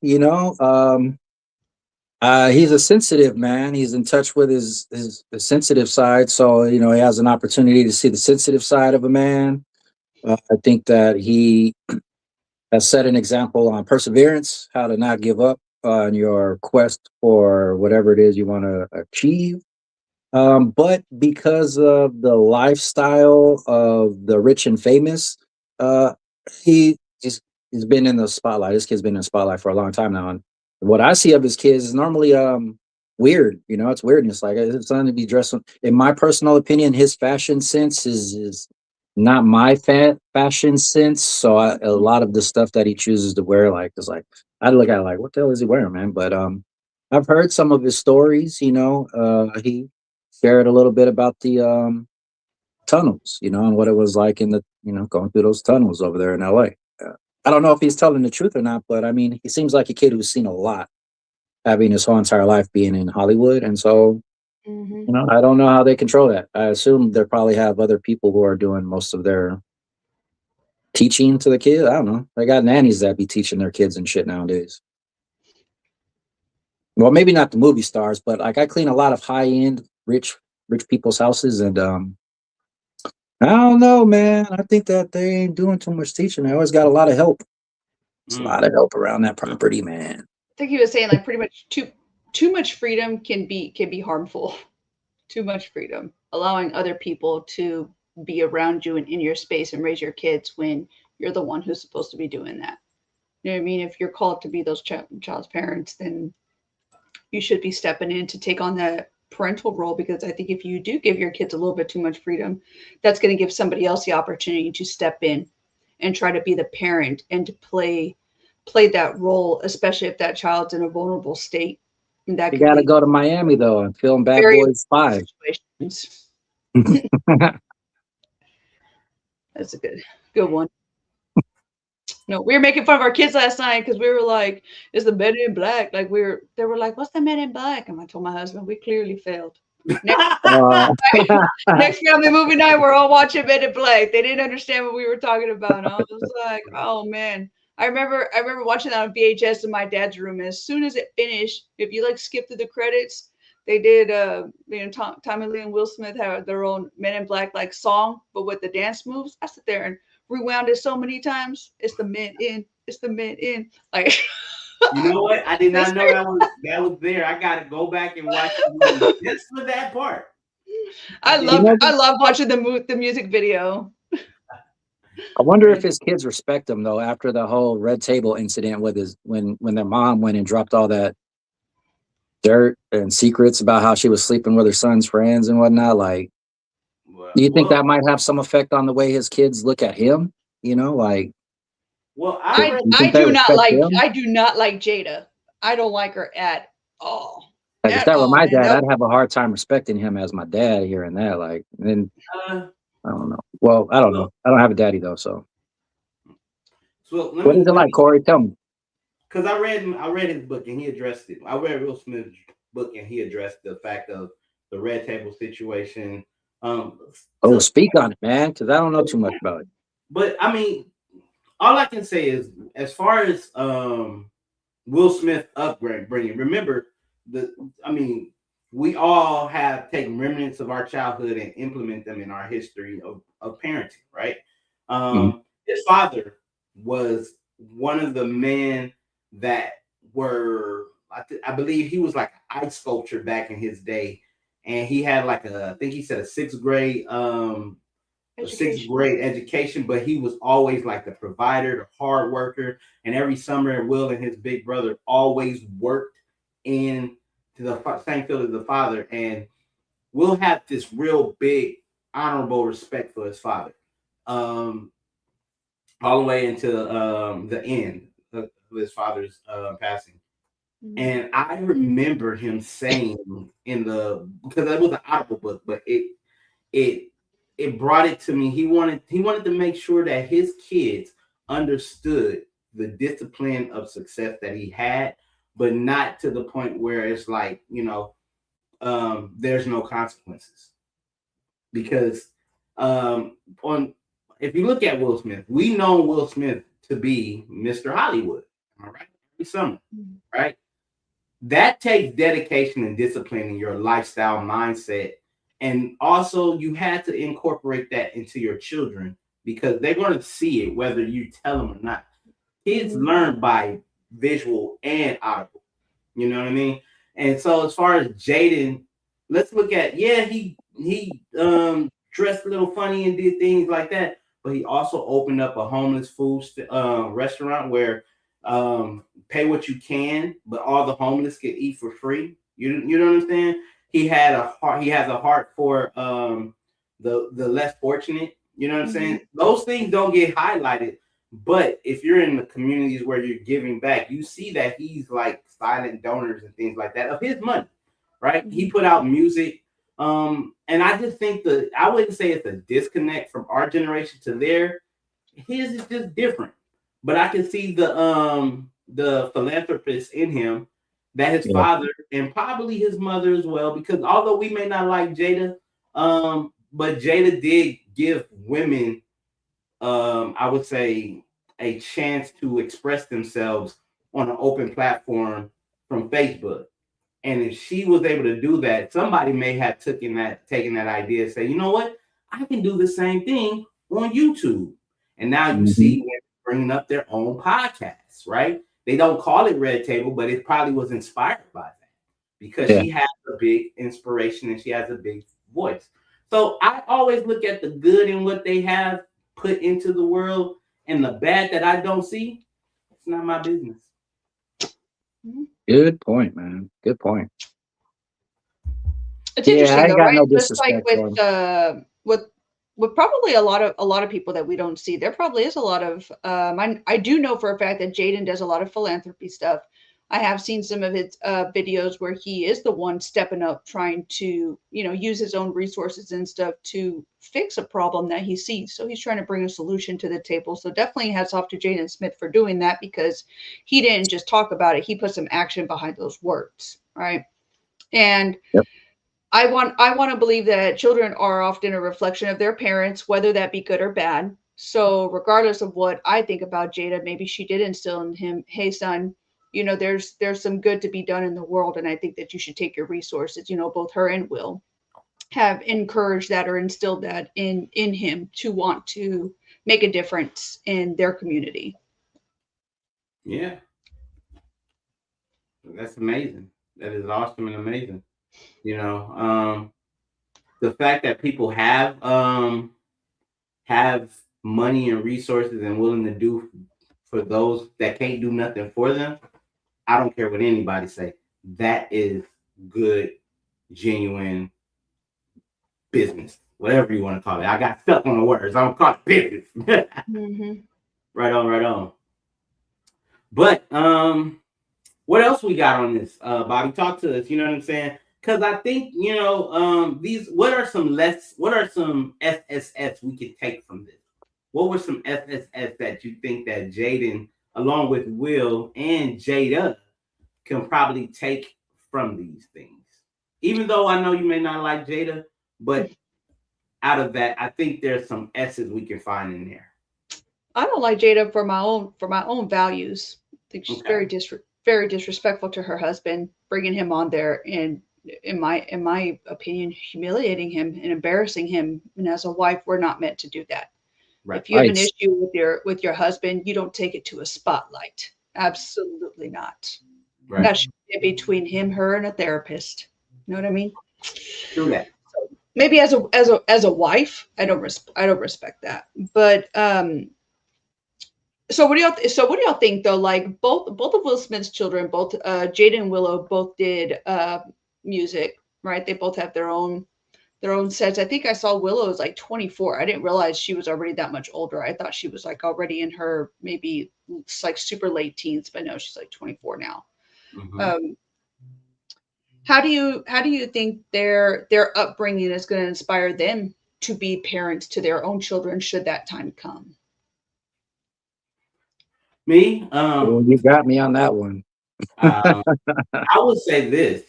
he's a sensitive man. He's in touch with his sensitive side, so he has an opportunity to see the sensitive side of a man. I think that he has set an example on perseverance, how to not give up on your quest for whatever it is you want to achieve. But because of the lifestyle of the rich and famous, uh, he he's been in the spotlight. This kid's been in the spotlight for a long time now, and what I see of his kids is normally weird. It's weirdness. Like it's something to be dressed. In my personal opinion, his fashion sense is not my fashion sense. So a lot of the stuff that he chooses to wear, like, is like I look at it like, what the hell is he wearing, man? But I've heard some of his stories. He shared a little bit about the tunnels, and what it was like in the, going through those tunnels over there in LA. I don't know if he's telling the truth or not, but I mean, he seems like a kid who's seen a lot, having his whole entire life being in Hollywood. And so, Mm-hmm. I don't know how they control that. I assume they probably have other people who are doing most of their teaching to the kids. I don't know. They got nannies that be teaching their kids and shit nowadays. Well, maybe not the movie stars, but like I clean a lot of high end, rich people's houses, and I don't know, man. I think that they ain't doing too much teaching. They always got a lot of help. It's a lot Mm. of help around that property, man. I think he was saying like pretty much too much freedom can be harmful. Too much freedom, allowing other people to be around you and in your space and raise your kids when you're the one who's supposed to be doing that. You know what I mean? If you're called to be those child's parents, then you should be stepping in to take on that parental role because I think if you do give your kids a little bit too much freedom, that's going to give somebody else the opportunity to step in and try to be the parent and to play that role, especially if that child's in a vulnerable state. And that You could got to lead go to Miami though and film Bad very Boys 5. situations. That's a good one. No, we were making fun of our kids last night because we were like, "Is the Men in Black?" Like they were like, "What's the Men in Black?" And I told my husband, "We clearly failed." Next, Uh, next family movie night, we're all watching Men in Black. They didn't understand what we were talking about. I was like, "Oh man." I remember watching that on VHS in my dad's room. And as soon as it finished, if you like skip through the credits, they did Tommy Lee and Will Smith had their own Men in Black like song, but with the dance moves. I sit there and rewound it so many times. It's the men in. It's the men in. Like You know what? I did not know Mister. that was there. I gotta go back and watch the movie just for that part. I did you know, I love watching the music video. I wonder if And his kids respect him though after the whole Red Table incident with his when their mom went and dropped all that dirt and secrets about how she was sleeping with her son's friends and whatnot. Like, well, do you think well, that might have some effect on the way his kids look at him? Like, well. I read. you think they respect him? I do not like Jada. I don't like her at all. Like if at that were all, my man. dad, That, I'd have a hard time respecting him as my dad here and there. Like, and then Uh, I don't know. Well, I don't well, know. I don't have a daddy though. So so what is it let like, me, Corey? Tell me. because I read his book and he addressed it. I read Will Smith's book and he addressed the fact of the red table situation. Um, Oh, to, speak on it, man, because I don't know too much about it. but I mean, all I can say is, as far as Will Smith upbringing, remember the, I mean, we all have taken remnants of our childhood and implement them in our history of parenting, right? Mhm. His father was one of the men that were, I believe he was like an ice sculptor back in his day. And he had like I think he said a sixth education. grade education, but he was always like the provider, the hard worker. And every summer, Will and his big brother always worked in to the same field as the father. And Will had this real big, honorable respect for his father, um, all the way into the end of his father's passing. Mhm. And I remember him saying in the, because that was an audible book, but it it brought it to me. He wanted to make sure that his kids understood the discipline of success that he had, but not to the point where it's like, there's no consequences. Because on if you look at Will Smith, we know Will Smith to be Mr. Hollywood. All right. Every summer, Mhm. right? That takes dedication and discipline in your lifestyle mindset. And also, you had to incorporate that into your children because they're going to see it whether you tell them or not. Kids Mhm. learn by visual and audible. You know what I mean? And so, as far as Jaden, let's look at, yeah, he dressed a little funny and did things like that, but he also opened up a homeless food restaurant where pay what you can, but all the homeless can eat for free. You don't understand? He had a heart. He has a heart for the less fortunate. You know what I'm saying? Mhm. Those things don't get highlighted, but if you're in the communities where you're giving back, you see that he's like silent donors and things like that of his money, right? He Mhm. put out music. And I just think I wouldn't say it's a disconnect from our generation to their. His is just different. But I can see the philanthropist in him, that his Yeah. father and probably his mother as well, because although we may not like Jada, but Jada did give women, I would say, a chance to express themselves on an open platform from Facebook. And if she was able to do that, somebody may have taken that idea and say, you know what, I can do the same thing on YouTube. And now you Mhm. see women bringing up their own podcasts, right? They don't call it Red Table, but it probably was inspired by that because Yeah. she has a big inspiration and she has a big voice. So I always look at the good in what they have put into the world, and the bad that I don't see, it's not my business. Mhm. Good point, man. Good point. It's Yeah, I interesting ain't though, got no right? Just like disrespect for him. with probably a lot of people that we don't see. There probably is a lot of I do know for a fact that Jaden does a lot of philanthropy stuff. I have seen some of his videos where he is the one stepping up, trying to use his own resources and stuff to fix a problem that he sees. So he's trying to bring a solution to the table. So definitely hats off to Jaden Smith for doing that because he didn't just talk about it; he put some action behind those words, right? And Yep. I want to believe that children are often a reflection of their parents, whether that be good or bad. So regardless of what I think about Jada, maybe she did instill in him, hey son, there's some good to be done in the world, and I think that you should take your resources. Both her and Will have encouraged that or instilled that in him to want to make a difference in their community. Yeah, that's amazing. That is awesome and amazing. You know, the fact that people have money and resources and willing to do for those that can't do nothing for them. I don't care what anybody say. That is good, genuine business, whatever you want to call it. I got stuck on the words. I'm called business. Mm-hmm. Right on, right on. But What else we got on this, Bobby? Talk to us. You know what I'm saying? Because I think these. What are some SSS we could take from this? What were some SSS that you think that Jaden, along with Will and Jada, can probably take from these things? Even though I know you may not like Jada, but out of that, I think there's some S's we can find in there. I don't like Jada for my own values. I think she's Okay. very disrespectful to her husband, bringing him on there and in my opinion, humiliating him and embarrassing him. And as a wife, we're not meant to do that. Right. If you have Right. an issue with your husband, you don't take it to a spotlight. Absolutely not. Right. That should be between him, her, and a therapist. You know what I mean? Do that. Maybe as a wife, I don't respect that. But so what do y'all think though? Like both of Will Smith's children, both Jada and Willow, both did music, right? They both have their own sets. I think I saw Willow was like 24. I didn't realize she was already that much older. I thought she was like already in her maybe like super late teens, but no, she's like 24 now. Mm-hmm. How do you think their upbringing is going to inspire them to be parents to their own children should that time come? Me, Well, you got me on that one. I would say this.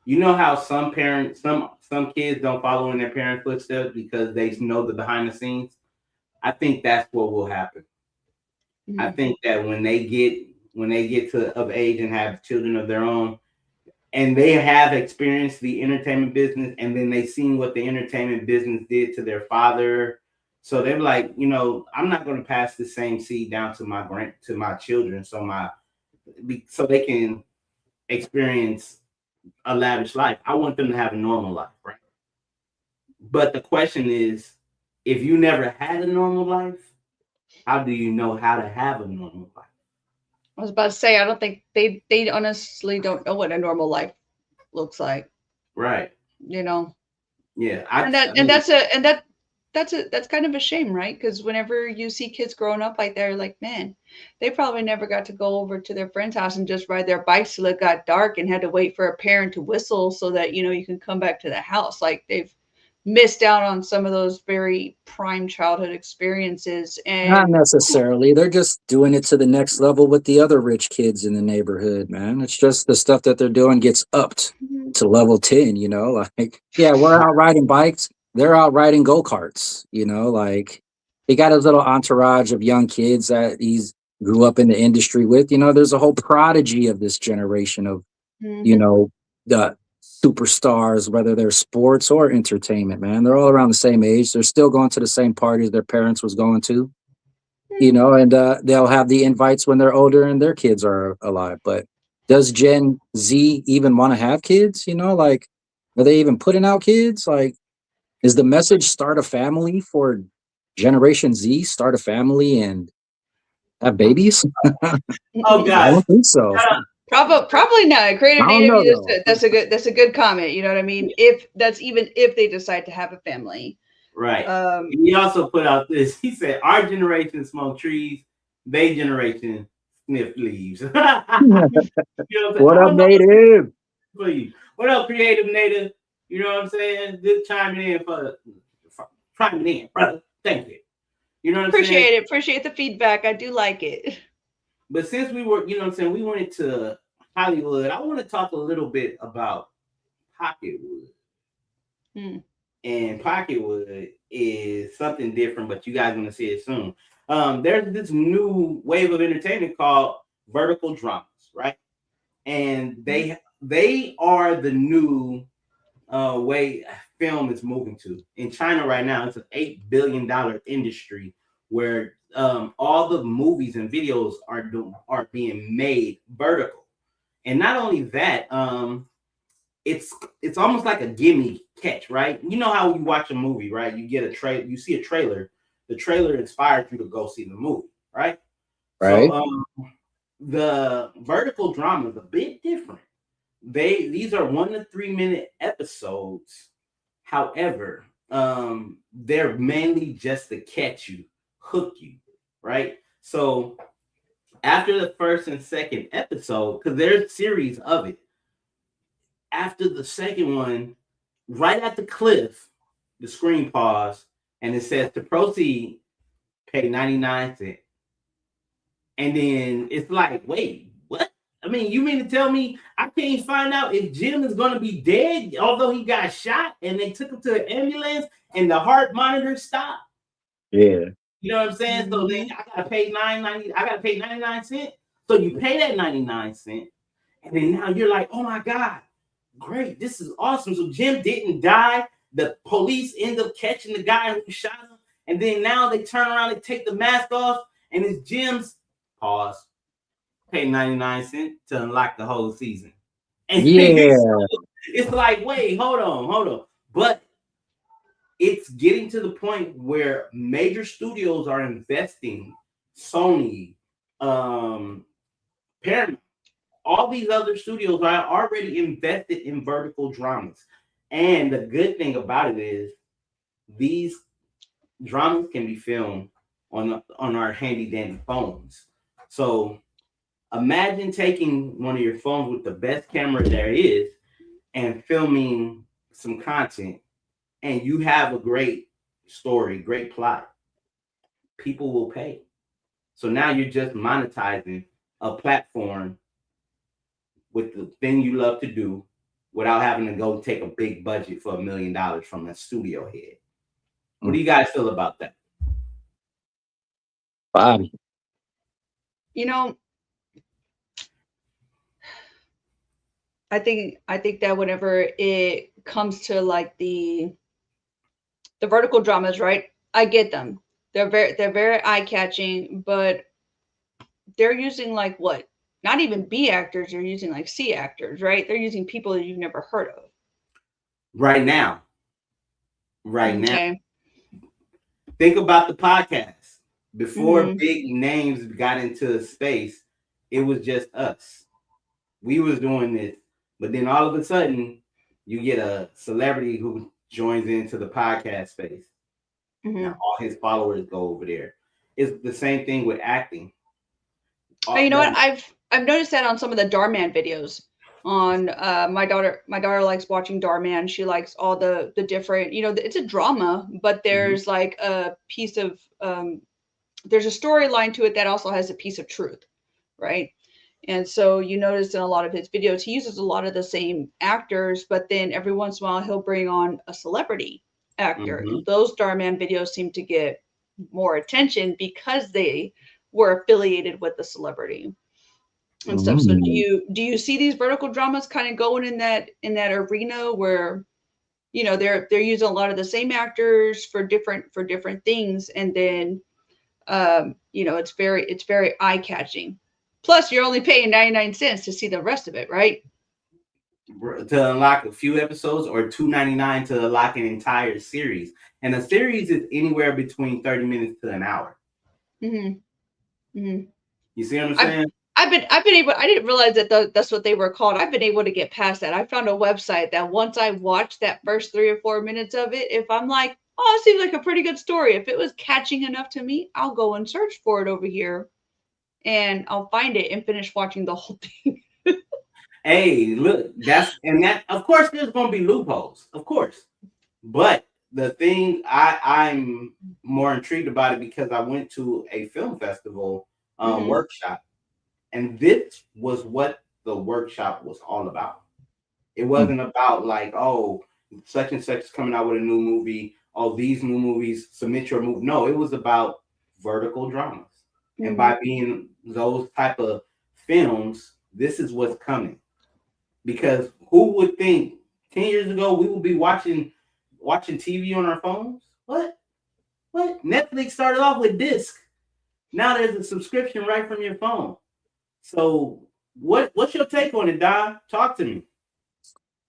You know how some parents, some kids don't follow in their parents' footsteps because they know the behind the scenes. I think that's what will happen. I Mhm. think that when they get to of age and have children of their own, and they have experienced the entertainment business, and then they seen what the entertainment business did to their father. So they're like, I'm not going to pass the same seed down to my children, so they can experience a lavish life. I want them to have a normal life, right? But the question is, if you never had a normal life, how do you know how to have a normal life? I was about to say I don't think they honestly don't know what a normal life looks like, Right. you know. Yeah. And I that and mean, that's a and that that's kind of a shame, right? Because whenever you see kids growing up like that, you're like, man, they probably never got to go over to their friend's house and just ride their bikes till it got dark and had to wait for a parent to whistle so that you can come back to the house. Like they've missed out on some of those very prime childhood experiences. Not And necessarily. They're just doing it to the next level with the other rich kids in the neighborhood, man. It's just the stuff that they're doing gets upped to level 10, Like, yeah, we're out riding bikes. They're out riding go-karts, like he got his little entourage of young kids that he's grew up in the industry with. There's a whole prodigy of this generation of, Mhm. the superstars, whether they're sports or entertainment, man. They're all around the same age. They're still going to the same parties their parents was going to, and they'll have the invites when they're older and their kids are alive. But does Gen Z even want to have kids? Like, are they even putting out kids? Like, is the message start a family for Generation Z? Start a family and have babies? oh I guys, don't think so. Probably not. I Creative don't know native. though. That's a good comment. You know what I mean? If they decide to have a family, right. um, He also put out this. He said, "Our generation smoke trees, they generation sniff leaves." You know what I'm saying? What I up, don't know native? for you. What up, creative native? You know what I'm saying? Just chiming in for chiming in, brother. Thank you. You know what I'm saying? appreciate it. Appreciate the feedback. I do like it. But since we were, you know what I'm saying, we went to Hollywood, I want to talk a little bit about Pocketwood. Hmm. And Pocketwood is something different, but you guys are going to see it soon. There's this new wave of entertainment called vertical dramas, right? And they are the new way film is moving to. In China right now, it's an $8 billion industry where all the movies and videos are being made vertical. And not only that, it's almost like a gimme catch, right? You know how you watch a movie, right? You get you see a trailer. The trailer inspires you to go see the movie, right? So Right? the vertical drama is a bit different. These are 1 to 3 minute episodes. However, they're mainly just to catch you, hook you, right? So After the first and second episode, because there's series of it. After the second one, right at the cliff, the screen paused and it says to proceed, pay 99 cents. And then it's like, wait, what? I mean, you mean to tell me I can't find out if Jim is going to be dead, although he got shot and they took him to an ambulance and the heart monitor stopped? Yeah. You know what I'm saying? So then I gotta pay $9.90. I gotta pay 99 cents. So you pay that 99 cents, and then now you're like, oh my God, great, this is awesome. So Jim didn't die. The police end up catching the guy who shot him, and then now they turn around and take the mask off, and it's Jim's pause. Pay 99 cents to unlock the whole season. And it's like, wait, hold on. But it's getting to the point where major studios are investing, Sony, Paramount, all these other studios are already invested in vertical dramas. And the good thing about it is these dramas can be filmed on our handy dandy phones. So imagine taking one of your phones with the best camera there is and filming some content, and you have a great story, great plot. People will pay. So now you're just monetizing a platform with the thing you love to do without having to go take a big budget for $1 million from a studio head. What do you guys feel about that? Bobby. You know, I think that whenever it comes to like the vertical dramas, right? I get them. They're very eye-catching, but they're using like what? Not even B actors, they're using like C actors, right? They're using people that you've never heard of. Right now. Think about the podcast. Before big names got into space, it was just us. We was doing this, but then all of a sudden, you get a celebrity who joins into the podcast space. Now all his followers go over there. It's the same thing with acting. You know what? I've noticed that on some of the Darman videos. On my daughter likes watching Darman. She likes all the different, it's a drama, but there's like a piece of there's a storyline to it that also has a piece of truth, right? And so you notice in a lot of his videos, he uses a lot of the same actors, but then every once in a while he'll bring on a celebrity actor. Those Darman videos seem to get more attention because they were affiliated with the celebrity and stuff. So do you see these vertical dramas kind of going in that arena where they're using a lot of the same actors for different things, and then it's very eye-catching. Plus, you're only paying 99 cents to see the rest of it, right? To unlock a few episodes, or $2.99 to unlock an entire series. And a series is anywhere between 30 minutes to an hour. You see what I'm saying? I've been able. I didn't realize that that's what they were called. I've been able to get past that. I found a website that once I watched that first 3 or 4 minutes of it, if I'm like, oh, it seems like a pretty good story. If it was catching enough to me, I'll go and search for it over here, and I'll find it and finish watching the whole thing. Hey, look, that. Of course, there's going to be loopholes, of course. But the thing I'm more intrigued about it because I went to a film festival workshop, and this was what the workshop was all about. It wasn't about like, oh, such and such is coming out with a new movie. Oh, these new movies, submit your movie. No, it was about vertical dramas. And by being those type of films, this is what's coming. Because who would think 10 years ago we would be watching TV on our phones? What? Netflix started off with disc. Now there's a subscription right from your phone. So what's your take on it, Don? Talk to me.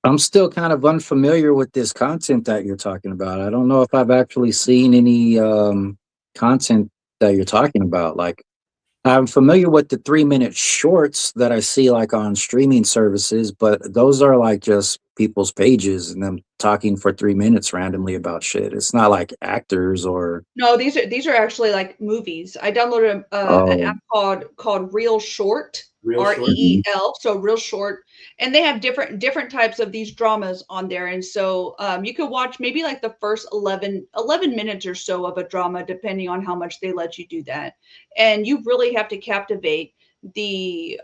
I'm still kind of unfamiliar with this content that you're talking about. I don't know if I've actually seen any content that you're talking about. Like, I'm familiar with the 3-minute shorts that I see like on streaming services, but those are like just people's pages and them talking for 3 minutes randomly about shit. It's not like actors or No, these are actually like movies. I downloaded an oh, app called Real Short, Real short. mhm. REEL, so Real Short, and they have different types of these dramas on there. And so you could watch maybe like the first 11 minutes or so of a drama, depending on how much they let you do that. And you really have to captivate the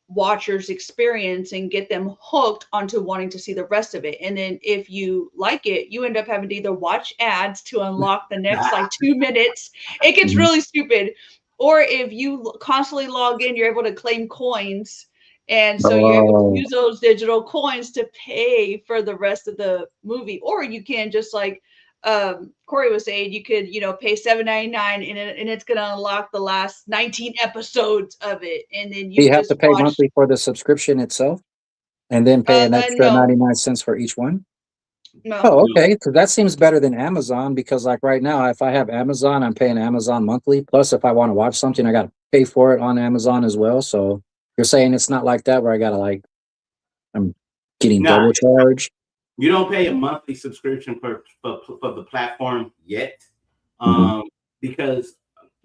watcher's experience and get them hooked onto wanting to see the rest of it. And then if you like it, you end up having to either watch ads to unlock the next like 2 minutes. It gets Mhm. really stupid. Or if you constantly log in, you're able to claim coins. And so you're able to Oh, use those digital coins to pay for the rest of the movie. Or you can just like Corey was saying, you could, pay $7.99 and it's going to unlock the last 19 episodes of it. And then do you you have to just pay watch. monthly for the subscription itself and then pay an extra No, 99 cents for each one? no. Oh, okay. Because that seems better than Amazon because, like, right now, if I have Amazon, I'm paying Amazon monthly. Plus, if I want to watch something, I got to pay for it on Amazon as well. So you're saying it's not like that where I got to, like, I'm getting Nah, double charged? you don't pay a monthly subscription for the platform yet, Mhm. because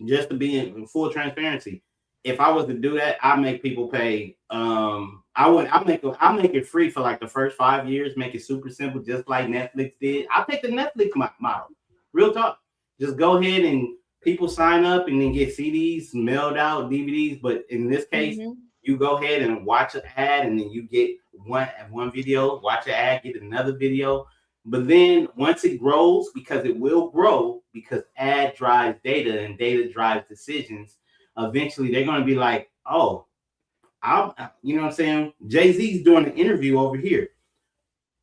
just to be in full transparency, if I was to do that, I make people pay. I make it free for like the first 5 years, make it super simple, just like Netflix did. I'll take the Netflix model. Real talk. Just go ahead and people sign up and then get CDs mailed out, DVDs. But in this case, Mhm. you go ahead and watch an ad, and then you get one video, watch an ad, get another video. But then once it grows, because it will grow, because ad drives data and data drives decisions, eventually they're going to be like, oh, you know what I'm saying? Jay-Z's doing an interview over here.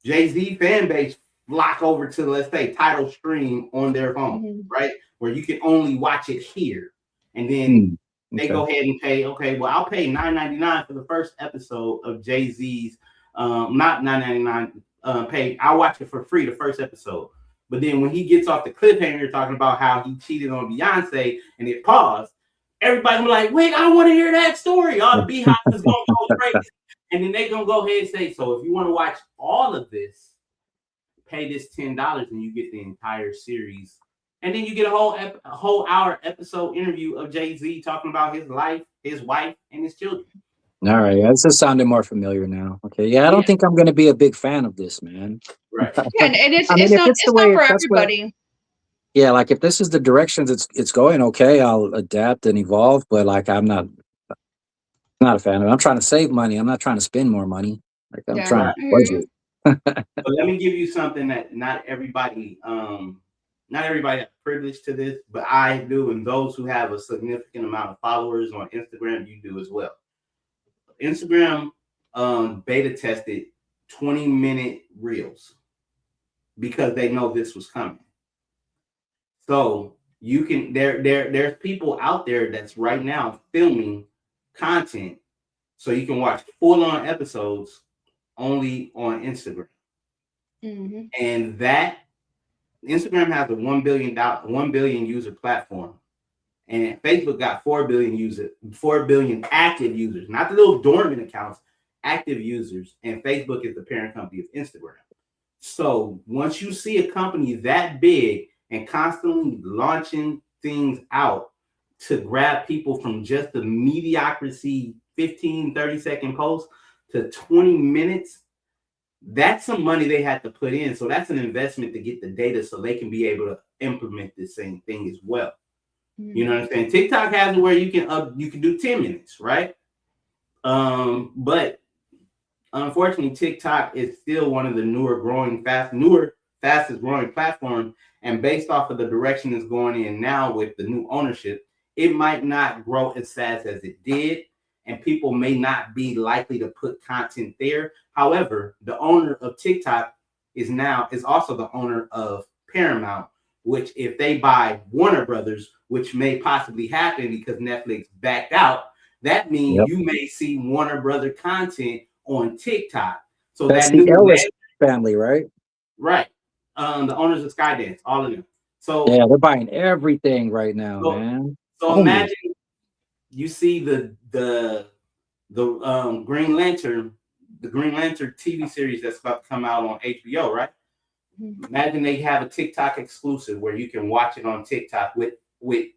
Jay-Z fan base flock over to, let's say, title stream on their phone, Mhm. right? Where you can only watch it here. And then Hmm. they Okay. go ahead and pay, okay, well, I'll pay $9.99 for the first episode of Jay-Z's, not $9.99, I'll watch it for free, the first episode. But then when he gets off the cliffhanger talking about how he cheated on Beyonce and it paused, everybody's gonna be like, wait, I want to hear that story. All the beehive is gonna go crazy. And then they're gonna go ahead and say, so if you want to watch all of this, pay this $10 and you get the entire series. And then you get a whole hour episode interview of Jay-Z talking about his life, his wife, and his children. All right. Yeah, Mhm. this is sounding more familiar now. Okay. Yeah, I Yeah, don't think I'm going to be a big fan of this, man. right. Yeah, and it's I mean, it's if not it's the it's not way, for if that's what, everybody. yeah, like if this is the directions it's going, okay, I'll adapt and evolve. But like, I'm not a fan of it. I'm trying to save money. I'm not trying to spend more money. Like I'm Yeah, trying Right. to I hear you. budget. But let me give you something that not everybody has privilege to this, but I do, and those who have a significant amount of followers on Instagram, you do as well. Instagram beta tested 20-minute reels because they know this was coming. So you can there's people out there that's right now filming content so you can watch full on episodes only on Instagram. Mhm. And that Instagram has a $1 billion user platform. And Facebook got 4 billion active users, not the little dormant accounts, active users. And Facebook is the parent company of Instagram. So once you see a company that big and constantly launching things out to grab people from just the mediocrity 15, 30-second post to 20 minutes, that's some money they had to put in. So that's an investment to get the data so they can be able to implement the same thing as well. You know Mhm. what I'm saying? TikTok has it where you can do 10 minutes, right? But unfortunately, TikTok is still one of the fastest growing platform. And based off of the direction it's going in now with the new ownership, it might not grow as fast as it did. And people may not be likely to put content there. However, the owner of TikTok is also the owner of Paramount, which if they buy Warner Brothers, which may possibly happen because Netflix backed out, that means Yep. you may see Warner Brother content on TikTok. So That's that the new Ellis family, right? right? The owners of Skydance, all of them. Yeah, So they're buying everything right now, so man. so Only. imagine you see the Green Lantern the Green Lantern TV series that's about to come out on HBO, right? Imagine they have a TikTok exclusive where you can watch it on TikTok with the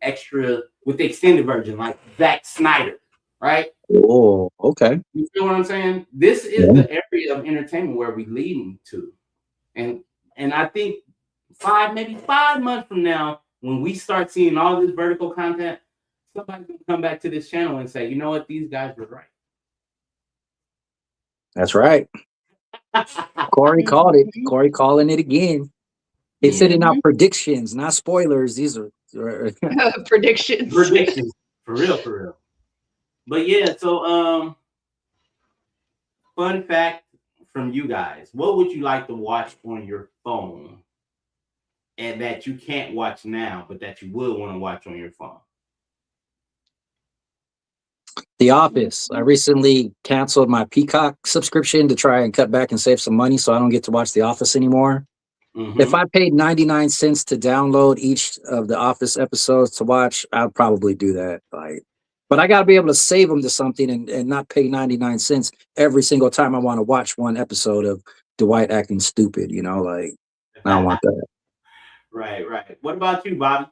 extended version, like Zack Snyder, right? Oh, okay. You feel what I'm saying? This is the area of entertainment where we're leading to, and I think maybe 5 months from now, when we start seeing all this vertical content, somebody's gonna come back to this channel and say, you know what, these guys were right. That's right. Corey called it. Corey calling it again. He's sending out predictions, not spoilers. These are predictions. Predictions. For real. But yeah, so fun fact from you guys. What would you like to watch on your phone and that you can't watch now, but that you would want to watch on your phone? The Office. I recently canceled my Peacock subscription to try and cut back and save some money, so I don't get to watch The Office anymore. If I paid 99 cents to download each of the Office episodes to watch, I'd probably do that. But I got to be able to save them to something and not pay 99 cents every single time I want to watch one episode of Dwight acting stupid, I don't want that. Right. What about you, Bobby?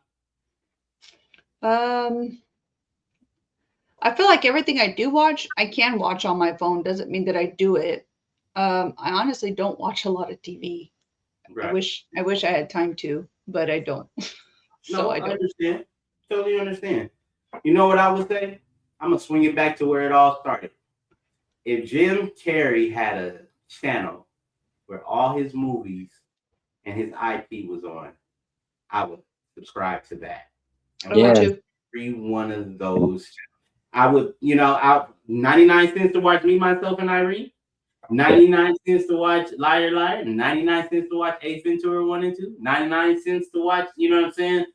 I feel like everything I do watch, I can watch on my phone. Doesn't mean that I do it. I honestly don't watch a lot of TV. Right. I wish I had time to, but I don't. So I don't. Understand. Totally understand. You know what I would say? I'm gonna swing it back to where it all started. If Jim Carrey had a channel where all his movies and his IP was on, I would subscribe to that. And every one of those, I would, 99 cents to watch Me, Myself, and Irene. 99 cents to watch Liar Liar, 99 cents to watch Ace Ventura 1 and 2, 99 cents to watch, you know what I'm saying?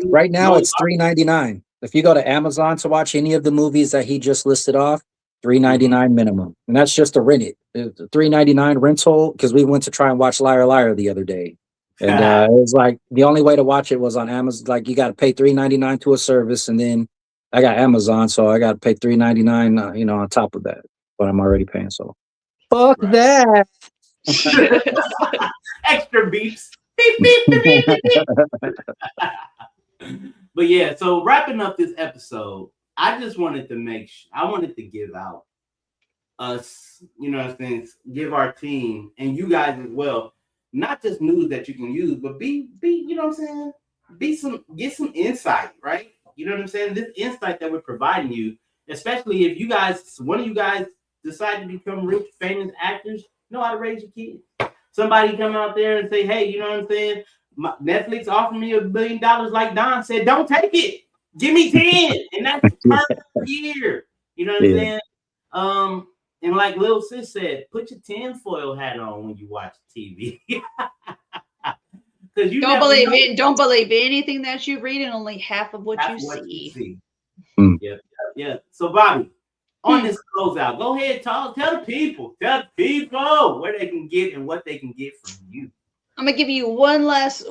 Right now it's $3.99. If you go to Amazon to watch any of the movies that he just listed off, $3.99 minimum. And that's just to rent it. $3.99 rental, because we went to try and watch Liar Liar the other day. And it was like the only way to watch it was on Amazon. Like you got to pay $3.99 to a service, and then I got Amazon, so I got to pay $3.99, on top of that. But I'm already paying, so fuck that. Extra beeps. Beep, beep, beep, beep, beep. But yeah, so wrapping up this episode, I just wanted to give out us, give our team and you guys as well, not just news that you can use, but be, get some insight, right? You know what I'm saying? This insight that we're providing you, especially if one of you guys decide to become rich, famous actors, know how to raise your kids. Somebody come out there and say, hey, you know what I'm saying? Netflix offered me $1 billion like Don said, don't take it. Give me 10. And that's per year. You know what I'm saying? And like Lil Sis said, put your tinfoil hat on when you watch TV. Don't believe anything that you read and only half of what you see. Yeah. So Bobby, on this closeout, go ahead, tell the people where they can get and what they can get from you. I'm gonna give you one last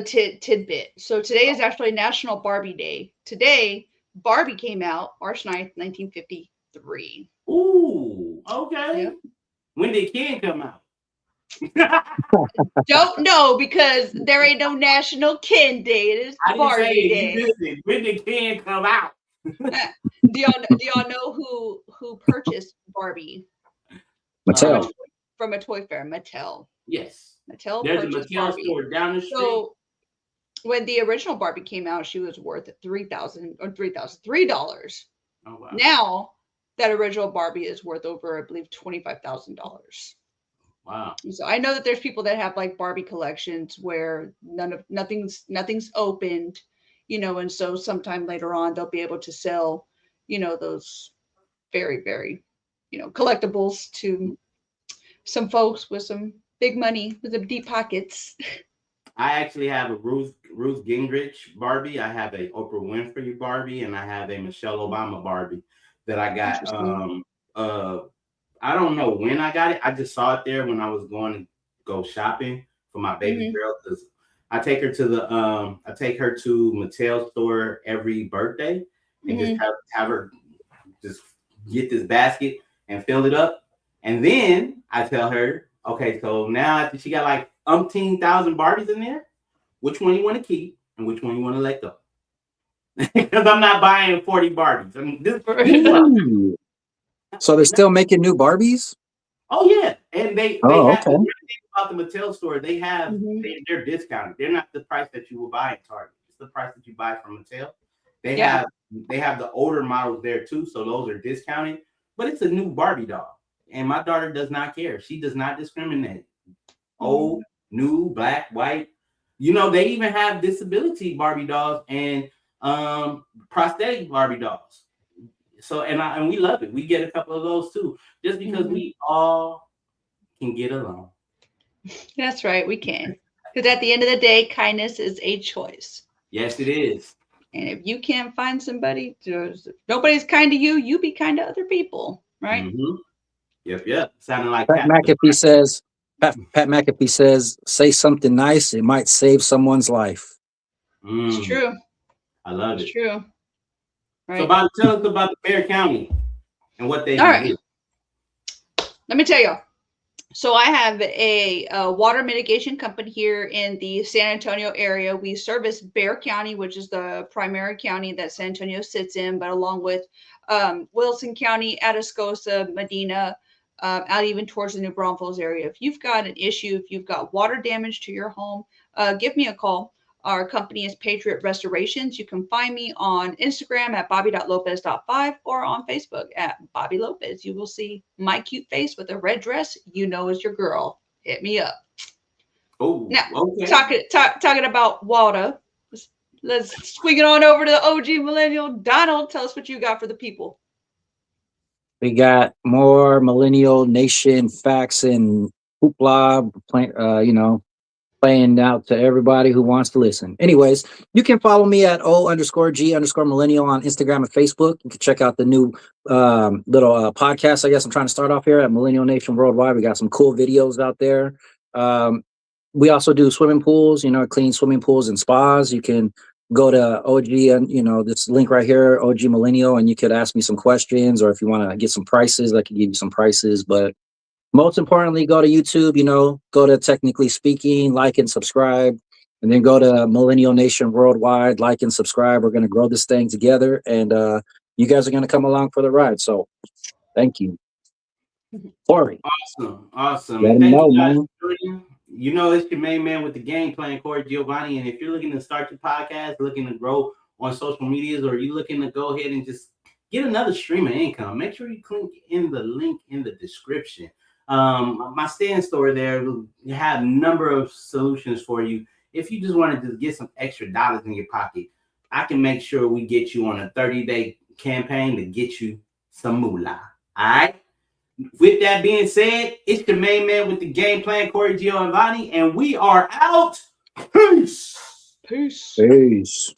tidbit. So today is actually National Barbie Day. Today, Barbie came out March 9th, 1953. Ooh, okay. Yeah. When did Ken come out? Don't know, because there ain't no National Ken Day. It is Barbie Day. When did Ken come out? Do y'all know who purchased Barbie? Mattel. From a toy fair. Mattel. Yes. Mattel. There's a Mattel store down the street. So when the original Barbie came out, she was worth $3,003. Oh wow. Now that original Barbie is worth over, I believe, $25,000. Wow. So I know that there's people that have like Barbie collections where nothing's opened, and so sometime later on they'll be able to sell, those very, very, collectibles to some folks with some big money, with some deep pockets. I actually have a Ruth Gingrich Barbie. I have a Oprah Winfrey Barbie, and I have a Michelle Obama Barbie that I got. I don't know when I got it. I just saw it there when I was going to go shopping for my baby girl, because I take her to Mattel store every birthday and just have her just get this basket and fill it up. And then I tell her, okay, so now after she got like umpteen thousand Barbies in there, which one you want to keep and which one you want to let go? Because I'm not buying 40 Barbies. I mean, this Ooh. So they're still making new Barbies? oh yeah, and they Oh, have okay. the great thing about the Mattel store. They have Mhm. they're discounted. They're not the price that you will buy at Target. It's the price that you buy from Mattel. They Yeah. have the older models there too, so those are discounted. But it's a new Barbie doll, and my daughter does not care. She does not discriminate. Old, new, black, white. You know, they even have disability Barbie dolls and prosthetic Barbie dolls. So and we love it. We get a couple of those too, just because we all can get along. That's right, we can. Because at the end of the day, kindness is a choice. Yes, it is. And if you can't find somebody, nobody's kind to you, you be kind to other people, right? Mm-hmm. Yep. Sounding like Pat McAfee says, Pat McAfee says, say something nice, it might save someone's life. It's true. I love It's it. true. Right. So, Bob, tell us about the Bear County and what they do. All right. Let me tell you. So I have a water mitigation company here in the San Antonio area. We service Bexar County, which is the primary county that San Antonio sits in, but along with Wilson County, Atascosa, Medina, out even towards the New Braunfels area. If you've got an issue, if you've got water damage to your home, give me a call. Our company is Patriot Restorations. You can find me on Instagram at bobby.lopez.5 or on Facebook at Bobby Lopez. You will see my cute face with a red dress. You know it's your girl. Hit me up. Oh, now, okay. Talking about water, let's swing it on over to the OG millennial. Donald, tell us what you got for the people. We got more millennial nation facts and hoopla, playing out to everybody who wants to listen. Anyways, you can follow me at O_G_millennial on Instagram and Facebook. You can check out the new little podcast, I guess I'm trying to start off here at Millennial Nation Worldwide. We got some cool videos out there. We also do swimming pools, clean swimming pools and spas. You can go to OG and, this link right here, OG Millennial, and you could ask me some questions, or if you want to get some prices, I could give you some prices. But most importantly, go to YouTube, go to Technically Speaking, like and subscribe, and then go to Millennial Nation Worldwide, like and subscribe. We're going to grow this thing together, and you guys are going to come along for the ride. So thank you. Corey. Awesome. Let And him thank know, you guys man. for joining. It's your main man with the game plan, Corey Giovanni. And if you're looking to start your podcast, looking to grow on social medias, or you're looking to go ahead and just get another stream of income, make sure you click in the link in the description. My stand store there will have a number of solutions for you. If you just want to just get some extra dollars in your pocket, I can make sure we get you on a 30-day campaign to get you some moolah. All right. With that being said, it's the main man with the game plan, Corey Giovanni, and we are out. Peace. Peace. Peace.